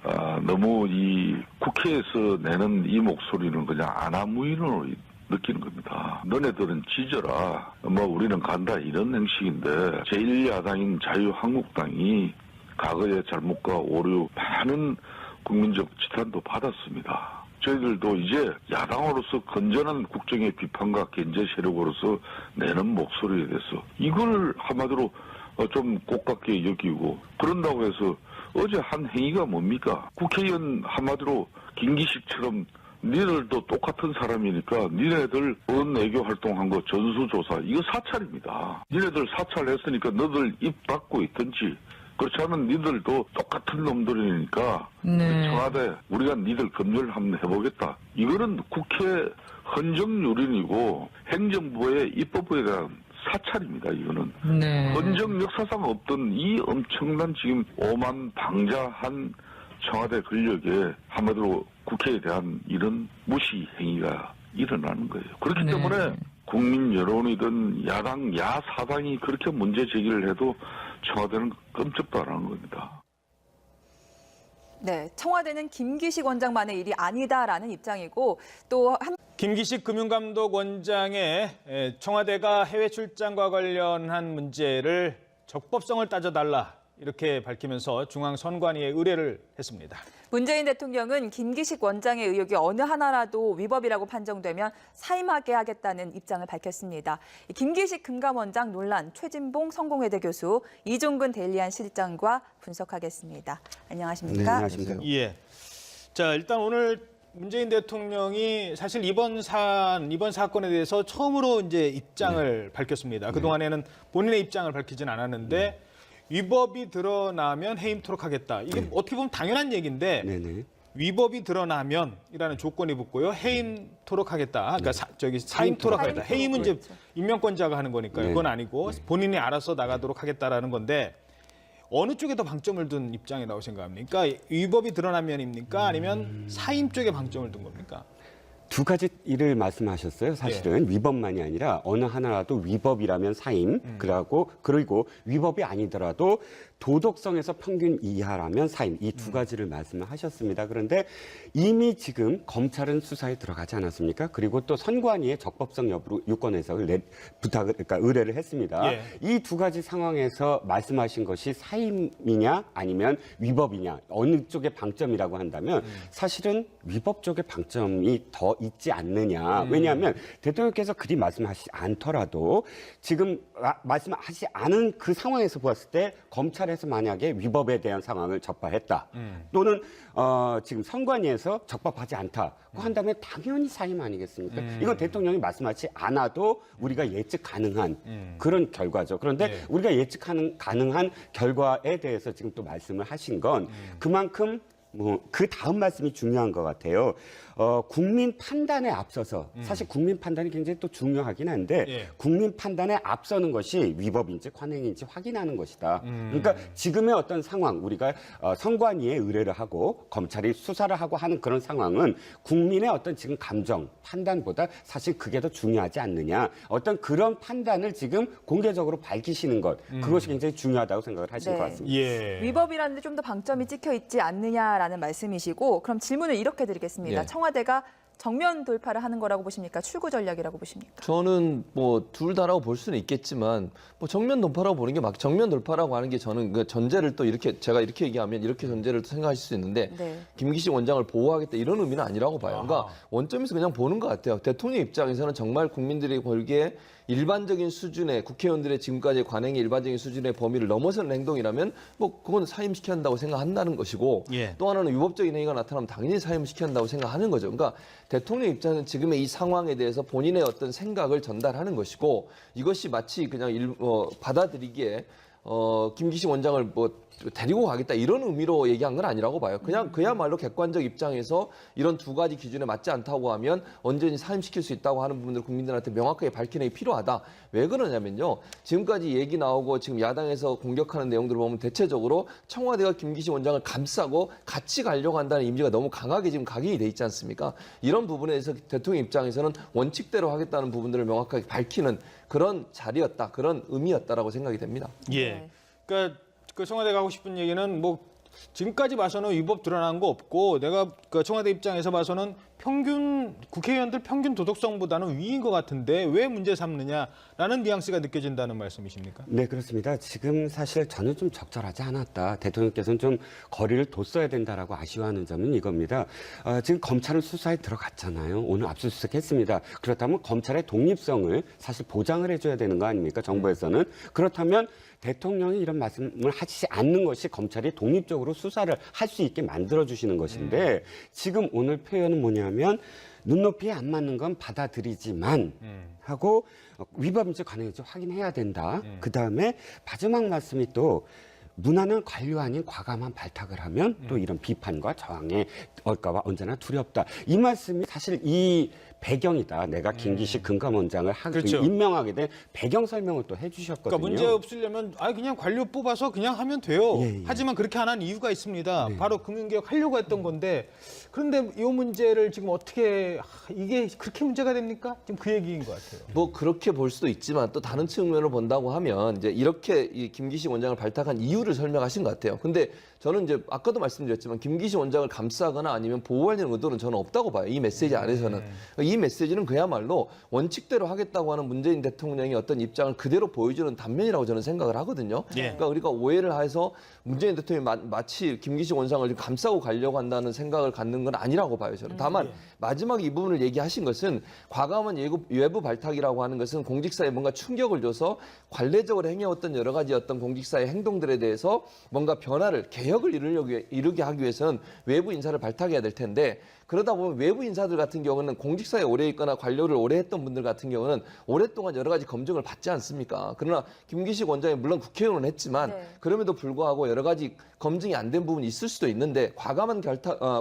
너무 이 국회에서 내는 이 목소리는 그냥 아나무인으로 느끼는 겁니다. 너네들은 지져라. 뭐 우리는 간다 이런 형식인데 제1야당인 자유한국당이 과거의 잘못과 오류 많은 국민적 지탄도 받았습니다. 저희들도 이제 야당으로서 건전한 국정의 비판과 견제 세력으로서 내는 목소리에 대해서 이걸 한마디로 좀 고깝게 여기고 그런다고 해서 어제 한 행위가 뭡니까? 국회의원 한마디로 김기식처럼 니들도 똑같은 사람이니까 니네들 언외교 활동한 거 전수조사 이거 사찰입니다. 니네들 사찰했으니까 너들 입 닫고 있든지 그렇지 않으면 니들도 똑같은 놈들이니까 청와대 우리가 니들 검열을 한번 해보겠다. 이거는 국회 헌정유린이고 행정부의 입법부에 대한 사찰입니다. 이거는 헌정 역사상 없던 이 엄청난 지금 오만방자한 청와대 권력에 한마디로 국회에 대한 이런 무시 행위가 일어나는 거예요. 그렇기 때문에 국민 여론이든 야당, 야사당이 그렇게 문제 제기를 해도 청와대는 끔찍도 안 하는 겁니다.
네, 청와대는 김기식 원장만의 일이 아니다라는 입장이고 또
김기식 금융감독원장의 청와대가 해외 출장과 관련한 문제를 적법성을 따져달라 이렇게 밝히면서 중앙선관위에 의뢰를 했습니다.
문재인 대통령은 김기식 원장의 의혹이 어느 하나라도 위법이라고 판정되면 사임하게 하겠다는 입장을 밝혔습니다. 김기식 금감원장 논란 최진봉 성공회대 교수, 이종근 데일리안 실장과 분석하겠습니다. 안녕하십니까?
네, 안녕하십니까.
예. 자, 일단 오늘 문재인 대통령이 사실 이번 사건에 대해서 처음으로 이제 입장을 밝혔습니다. 그동안에는 본인의 입장을 밝히진 않았는데 위법이 드러나면 해임토록 하겠다. 이게 어떻게 보면 당연한 얘기인데 위법이 드러나면이라는 조건이 붙고요. 해임토록 하겠다. 그러니까 사임토록 하겠다. 해임은 이제 임명권자가 하는 거니까요. 그건 아니고 본인이 알아서 나가도록 하겠다라는 건데 어느 쪽에 더 방점을 둔 입장이라고 생각합니까? 위법이 드러나면입니까? 아니면 사임 쪽에 방점을 둔 겁니까?
두 가지 일을 말씀하셨어요. 사실은 위법만이 아니라 어느 하나라도 위법이라면 사임, 그리고 위법이 아니더라도 도덕성에서 평균 이하라면 사임, 이 두 가지를 말씀을 하셨습니다. 그런데 이미 지금 검찰은 수사에 들어가지 않았습니까? 그리고 또 선관위의 적법성 여부 유권 해석을 그러니까 의뢰를 했습니다. 이 두 가지 상황에서 말씀하신 것이 사임이냐 아니면 위법이냐 어느 쪽의 방점이라고 한다면 사실은 위법 쪽의 방점이 더 있지 않느냐. 왜냐하면 대통령께서 그리 말씀하시지 않더라도 지금 말씀하시지 않은 그 상황에서 보았을 때 검찰에서 만약에 위법에 대한 상황을 접하했다. 또는 지금 선관위에서 적법하지 않다고 한다면 당연히 사임 아니겠습니까? 이건 대통령이 말씀하지 않아도 우리가 예측 가능한 그런 결과죠. 그런데 우리가 예측 가능한 결과에 대해서 지금 또 말씀을 하신 건 그만큼 그 다음 말씀이 중요한 것 같아요. 국민 판단에 앞서서 사실 국민 판단이 굉장히 또 중요하긴 한데
예.
국민 판단에 앞서는 것이 위법인지 관행인지 확인하는 것이다. 그러니까 지금의 어떤 상황 우리가 선관위에 의뢰를 하고 검찰이 수사를 하고 하는 그런 상황은 국민의 어떤 지금 감정 판단보다 사실 그게 더 중요하지 않느냐. 어떤 그런 판단을 지금 공개적으로 밝히시는 것 그것이 굉장히 중요하다고 생각을 하신
네.
것 같습니다.
예.
위법이라는 데 좀 더 방점이 찍혀 있지 않느냐라는 말씀이시고 그럼 질문을 이렇게 드리겠습니다.
예.
청와대가 정면 돌파를 하는 거라고 보십니까? 출구 전략이라고 보십니까?
저는 뭐 둘 다라고 볼 수는 있겠지만 뭐 정면 돌파라고 보는 게 정면 돌파라고 하는 게 저는 그 전제를 또 이렇게 제가 이렇게 얘기하면 이렇게 전제를 또 생각하실 수 있는데
네.
김기식 원장을 보호하겠다 이런 의미는 아니라고 봐요. 그러니까 원점에서 그냥 보는 것 같아요. 대통령 입장에서는 정말 국민들이 보기에 일반적인 수준의 국회의원들의 지금까지 관행의 일반적인 수준의 범위를 넘어서는 행동이라면 뭐 그건 사임시켜야 한다고 생각한다는 것이고
예.
또 하나는 위법적인 행위가 나타나면 당연히 사임시켜야 한다고 생각하는 거죠. 그러니까 대통령 입장은 지금의 이 상황에 대해서 본인의 어떤 생각을 전달하는 것이고 이것이 마치 그냥 받아들이기에 김기식 원장을 뭐 데리고 가겠다 이런 의미로 얘기한 건 아니라고 봐요. 그냥 그야말로 객관적 입장에서 이런 두 가지 기준에 맞지 않다고 하면 언제든지 사임시킬 수 있다고 하는 부분들 국민들한테 명확하게 밝히는 게 필요하다. 왜 그러냐면요. 지금까지 얘기 나오고 지금 야당에서 공격하는 내용들을 보면 대체적으로 청와대가 김기식 원장을 감싸고 같이 가려고 한다는 이미지가 너무 강하게 지금 각인이 돼 있지 않습니까? 이런 부분에서 대통령 입장에서는 원칙대로 하겠다는 부분들을 명확하게 밝히는 그런 자리였다. 그런 의미였다라고 생각이 됩니다.
예.
네.
그러니까 그 청와대가 하고 싶은 얘기는 뭐 지금까지 봐서는 위법 드러난 거 없고 내가 그 청와대 입장에서 봐서는 국회의원들 평균 도덕성보다는 위인 것 같은데 왜 문제 삼느냐라는 뉘앙스가 느껴진다는 말씀이십니까?
네, 그렇습니다. 지금 사실 저는 좀 적절하지 않았다. 대통령께서는 좀 거리를 뒀어야 된다라고 아쉬워하는 점은 이겁니다. 지금 검찰은 수사에 들어갔잖아요. 오늘 압수수색했습니다. 그렇다면 검찰의 독립성을 사실 보장을 해줘야 되는 거 아닙니까? 정부에서는. 그렇다면 대통령이 이런 말씀을 하시지 않는 것이 검찰이 독립적으로 수사를 할 수 있게 만들어주시는 것인데 지금 오늘 표현은 뭐냐면 눈높이에 안 맞는 건 받아들이지만 하고 위법인지 관행인지 확인해야 된다. 그다음에 마지막 말씀이 또 무난한 관료 아닌 과감한 발탁을 하면 또 이런 비판과 저항에 올까봐 언제나 두렵다. 이 말씀이 사실 이 배경이다. 내가 김기식 금감원장을
그렇죠.
임명하게 된 배경 설명을 또 해주셨거든요.
그러니까 문제 없으려면 그냥 관료 뽑아서 그냥 하면 돼요.
예.
하지만 그렇게 안 한 이유가 있습니다. 바로 금융개혁 하려고 했던 건데 그런데 이 문제를 지금 어떻게 이게 그렇게 문제가 됩니까? 지금 그 얘기인 것 같아요.
뭐 그렇게 볼 수도 있지만 또 다른 측면으로 본다고 하면 이제 이렇게 이 김기식 원장을 발탁한 이유를 설명하신 것 같아요. 근데 저는 이제 아까도 말씀드렸지만 김기식 원장을 감싸거나 아니면 보호하려는 의도는 저는 없다고 봐요. 이 메시지 안에서는. 이 메시지는 그야말로 원칙대로 하겠다고 하는 문재인 대통령의 어떤 입장을 그대로 보여주는 단면이라고 저는 생각을 하거든요.
예.
그러니까 우리가 오해를 해서 문재인 대통령이 마치 김기식 원장을 감싸고 가려고 한다는 생각을 갖는 건 아니라고 봐요. 저는. 다만 마지막 이 부분을 얘기하신 것은 과감한 외부 발탁이라고 하는 것은 공직사에 뭔가 충격을 줘서 관례적으로 행해왔던 여러 가지 어떤 공직사의 행동들에 대해서 뭔가 변화를 개혁을 이루게 하기 위해서는 외부 인사를 발탁해야 될 텐데 그러다 보면 외부 인사들 같은 경우는 공직사에 오래 있거나 관료를 오래 했던 분들 같은 경우는 오랫동안 여러 가지 검증을 받지 않습니까? 그러나 김기식 원장이 물론 국회의원은 했지만
네.
그럼에도 불구하고 여러 가지 검증이 안 된 부분이 있을 수도 있는데 과감한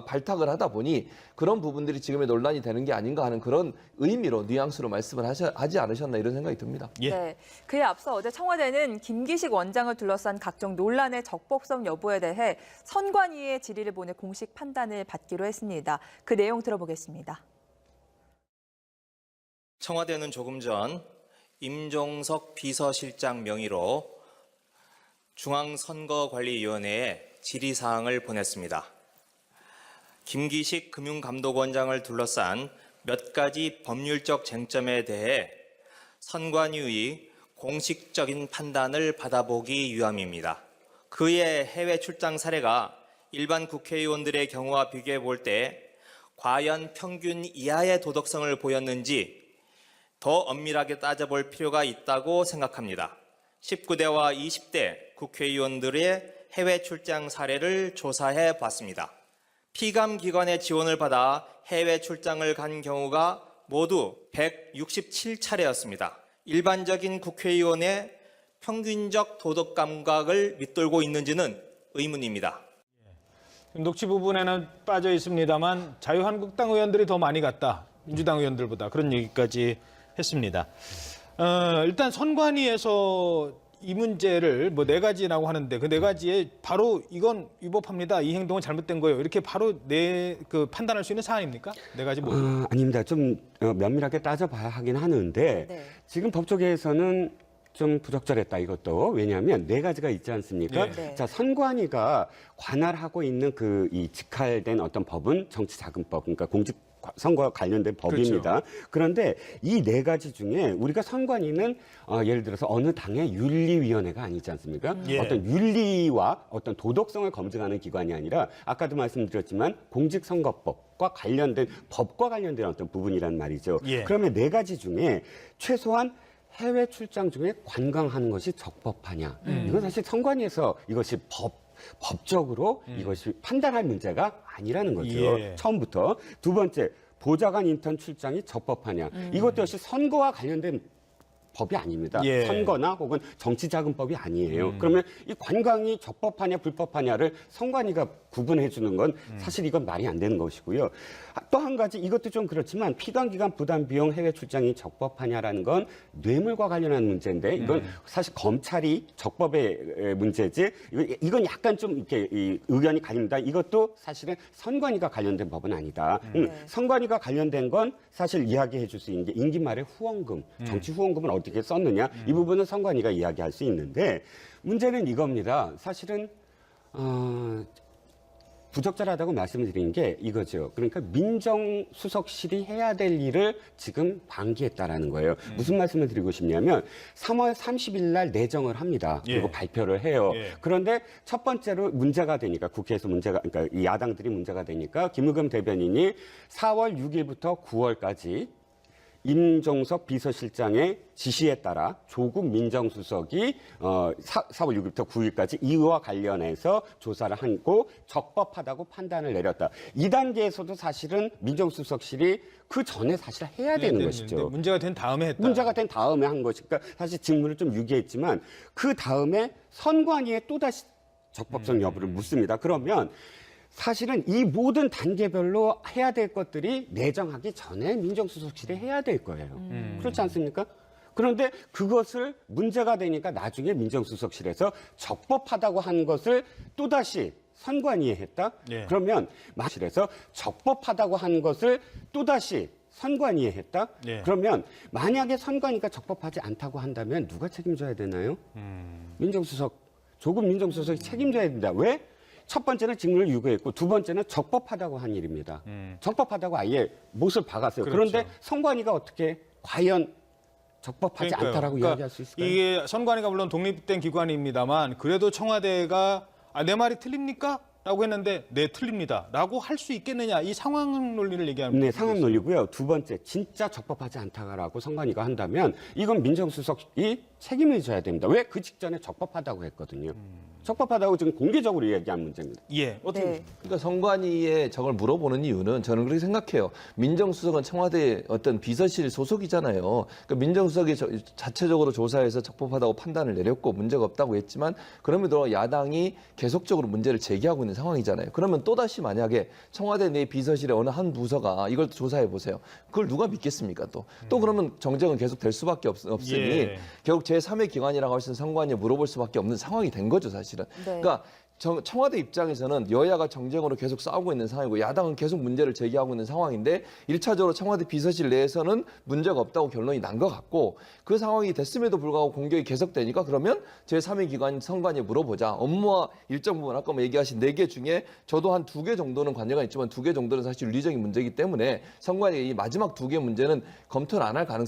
발탁을 하다 보니 그런 부분들이 지금의 논란이 되는 게 아닌가 하는 그런 의미로 뉘앙스로 말씀을 하지 않으셨나 이런 생각이 듭니다.
예.
네. 그에 앞서 어제 청와대는 김기식 원장을 둘러싼 각종 논란의 적법성 여부에 대해 선관위의 질의를 보내 공식 판단을 받기로 했습니다. 그 내용 들어보겠습니다.
청와대는 조금 전 임종석 비서실장 명의로 중앙선거관리위원회에 질의사항을 보냈습니다. 김기식 금융감독원장을 둘러싼 몇 가지 법률적 쟁점에 대해 선관위의 공식적인 판단을 받아보기 위함입니다. 그의 해외 출장 사례가 일반 국회의원들의 경우와 비교해 볼 때 과연 평균 이하의 도덕성을 보였는지 더 엄밀하게 따져볼 필요가 있다고 생각합니다. 19대와 20대 국회의원들의 해외 출장 사례를 조사해 봤습니다. 피감기관의 지원을 받아 해외 출장을 간 경우가 모두 167차례였습니다. 일반적인 국회의원의 평균적 도덕 감각을 밑돌고 있는지는 의문입니다.
녹취 부분에는 빠져 있습니다만 자유한국당 의원들이 더 많이 갔다. 민주당 의원들보다 그런 얘기까지 했습니다. 일단 선관위에서 이 문제를 뭐 4가지라고 하는데 그 4가지에 바로 이건 위법합니다. 이 행동은 잘못된 거예요. 이렇게 바로 그 판단할 수 있는 사안입니까? 4가지 모두.
아닙니다. 좀 면밀하게 따져봐야 하긴 하는데
네.
지금 법조계에서는 좀 부적절했다 이것도. 왜냐하면 4가지가 있지 않습니까?
네.
네.
자, 선관위가 관할하고 있는 이 직할된 어떤 법은 정치자금법, 그러니까 공직선거와 관련된 법입니다. 그런데 이 4가지 중에 우리가 선관위는 예를 들어서 어느 당의 윤리위원회가 아니지 않습니까?
예.
어떤 윤리와 어떤 도덕성을 검증하는 기관이 아니라 아까도 말씀드렸지만 공직선거법과 관련된 법과 관련된 어떤 부분이란 말이죠.
예.
그러면 4가지 중에 최소한 해외 출장 중에 관광하는 것이 적법하냐? 이건 사실 선관위에서 이것이 법적으로 이것이 판단할 문제가 아니라는 거죠.
예.
처음부터. 두 번째, 보좌관 인턴 출장이 적법하냐? 이것도 역시 선거와 관련된 법이 아닙니다.
예.
선거나 혹은 정치자금법이 아니에요. 그러면 이 관광이 적법하냐 불법하냐를 선관위가 구분해 주는 건 사실 이건 말이 안 되는 것이고요. 또 한 가지 이것도 좀 그렇지만 피감기관 부담 비용 해외 출장이 적법하냐라는 건 뇌물과 관련한 문제인데 이건 사실 검찰이 적법의 문제지 이건 약간 좀 이렇게 의견이 갈립니다. 이것도 사실은 선관위가 관련된 법은 아니다. 선관위가 관련된 건 사실 이야기해 줄 수 있는 게 임기 말에 후원금, 정치 후원금을 어떻게 썼느냐 이 부분은 선관위가 이야기할 수 있는데 문제는 이겁니다. 사실은 부적절하다고 말씀을 드린 게 이거죠. 그러니까 민정수석실이 해야 될 일을 지금 방기했다라는 거예요. 무슨 말씀을 드리고 싶냐면 3월 30일 날 내정을 합니다. 그리고
예.
발표를 해요.
예.
그런데 첫 번째로 문제가 되니까 국회에서 그러니까 이 야당들이 문제가 되니까 김의겸 대변인이 4월 6일부터 9월까지 임종석 비서실장의 지시에 따라 조국 민정수석이 4월 6일부터 9일까지 이와 관련해서 조사를 하고 적법하다고 판단을 내렸다. 이 단계에서도 사실은 민정수석실이 그 전에 사실 해야 되는 것이죠.
문제가 된 다음에 했다.
문제가 된 다음에 한 것이니까 사실 직무를 좀 유기했지만 그 다음에 선관위에 또다시 적법성 여부를 묻습니다. 그러면 사실은 이 모든 단계별로 해야 될 것들이 내정하기 전에 민정수석실이 해야 될 거예요. 그렇지 않습니까? 그런데 그것을 문제가 되니까 나중에 민정수석실에서 적법하다고 한 것을 또다시 선관위에 했다?
예.
그러면 실에서 적법하다고 한 것을 또다시 선관위에 했다?
예.
그러면 만약에 선관위가 적법하지 않다고 한다면 누가 책임져야 되나요? 조국 민정수석이 책임져야 된다. 왜? 첫 번째는 직무를 유기했고 두 번째는 적법하다고 한 일입니다. 적법하다고 아예 못을 박았어요.
그렇죠.
그런데 선관위가 어떻게 과연 적법하지
그러니까요.
않다라고 이야기할 수 있을까요?
이게 선관위가 물론 독립된 기관입니다만 그래도 청와대가 내 말이 틀립니까? 라고 했는데 네 틀립니다. 라고 할 수 있겠느냐. 이 상황 논리를 얘기하는
네, 상황 논리고요. 두 번째, 진짜 적법하지 않다라고 선관위가 한다면 이건 민정수석이 책임을 져야 됩니다. 왜? 그 직전에 적법하다고 했거든요. 적법하다고 지금 공개적으로 얘기한 문제입니다.
예. 어떻게
네.
그러니까 선관위에 저걸 물어보는 이유는 저는 그렇게 생각해요. 민정수석은 청와대 어떤 비서실 소속이잖아요. 그러니까 민정수석이 자체적으로 조사해서 적법하다고 판단을 내렸고 문제가 없다고 했지만 그럼에도 야당이 계속적으로 문제를 제기하고 있는 상황이잖아요. 그러면 또다시 만약에 청와대 내 비서실의 어느 한 부서가 이걸 조사해 보세요. 그걸 누가 믿겠습니까 또? 또 그러면 정쟁은 계속 될 수밖에 없으니
예.
결국 제3의 기관이라고 할 수 있는 선관위에 물어볼 수밖에 없는 상황이 된 거죠, 사실은.
네.
그러니까 청와대 입장에서는 여야가 정쟁으로 계속 싸우고 있는 상황이고 야당은 계속 문제를 제기하고 있는 상황인데 1차적으로 청와대 비서실 내에서는 문제가 없다고 결론이 난 것 같고 그 상황이 됐음에도 불구하고 공격이 계속되니까 그러면 제3의 기관 선관위에 물어보자. 업무와 일정 부분 아까 얘기하신 4개 중에 저도 한 2개 정도는 관여가 있지만 2개 정도는 사실 윤리적인 문제이기 때문에 선관위 이 마지막 2개 문제는 검토를 안 할 가능성이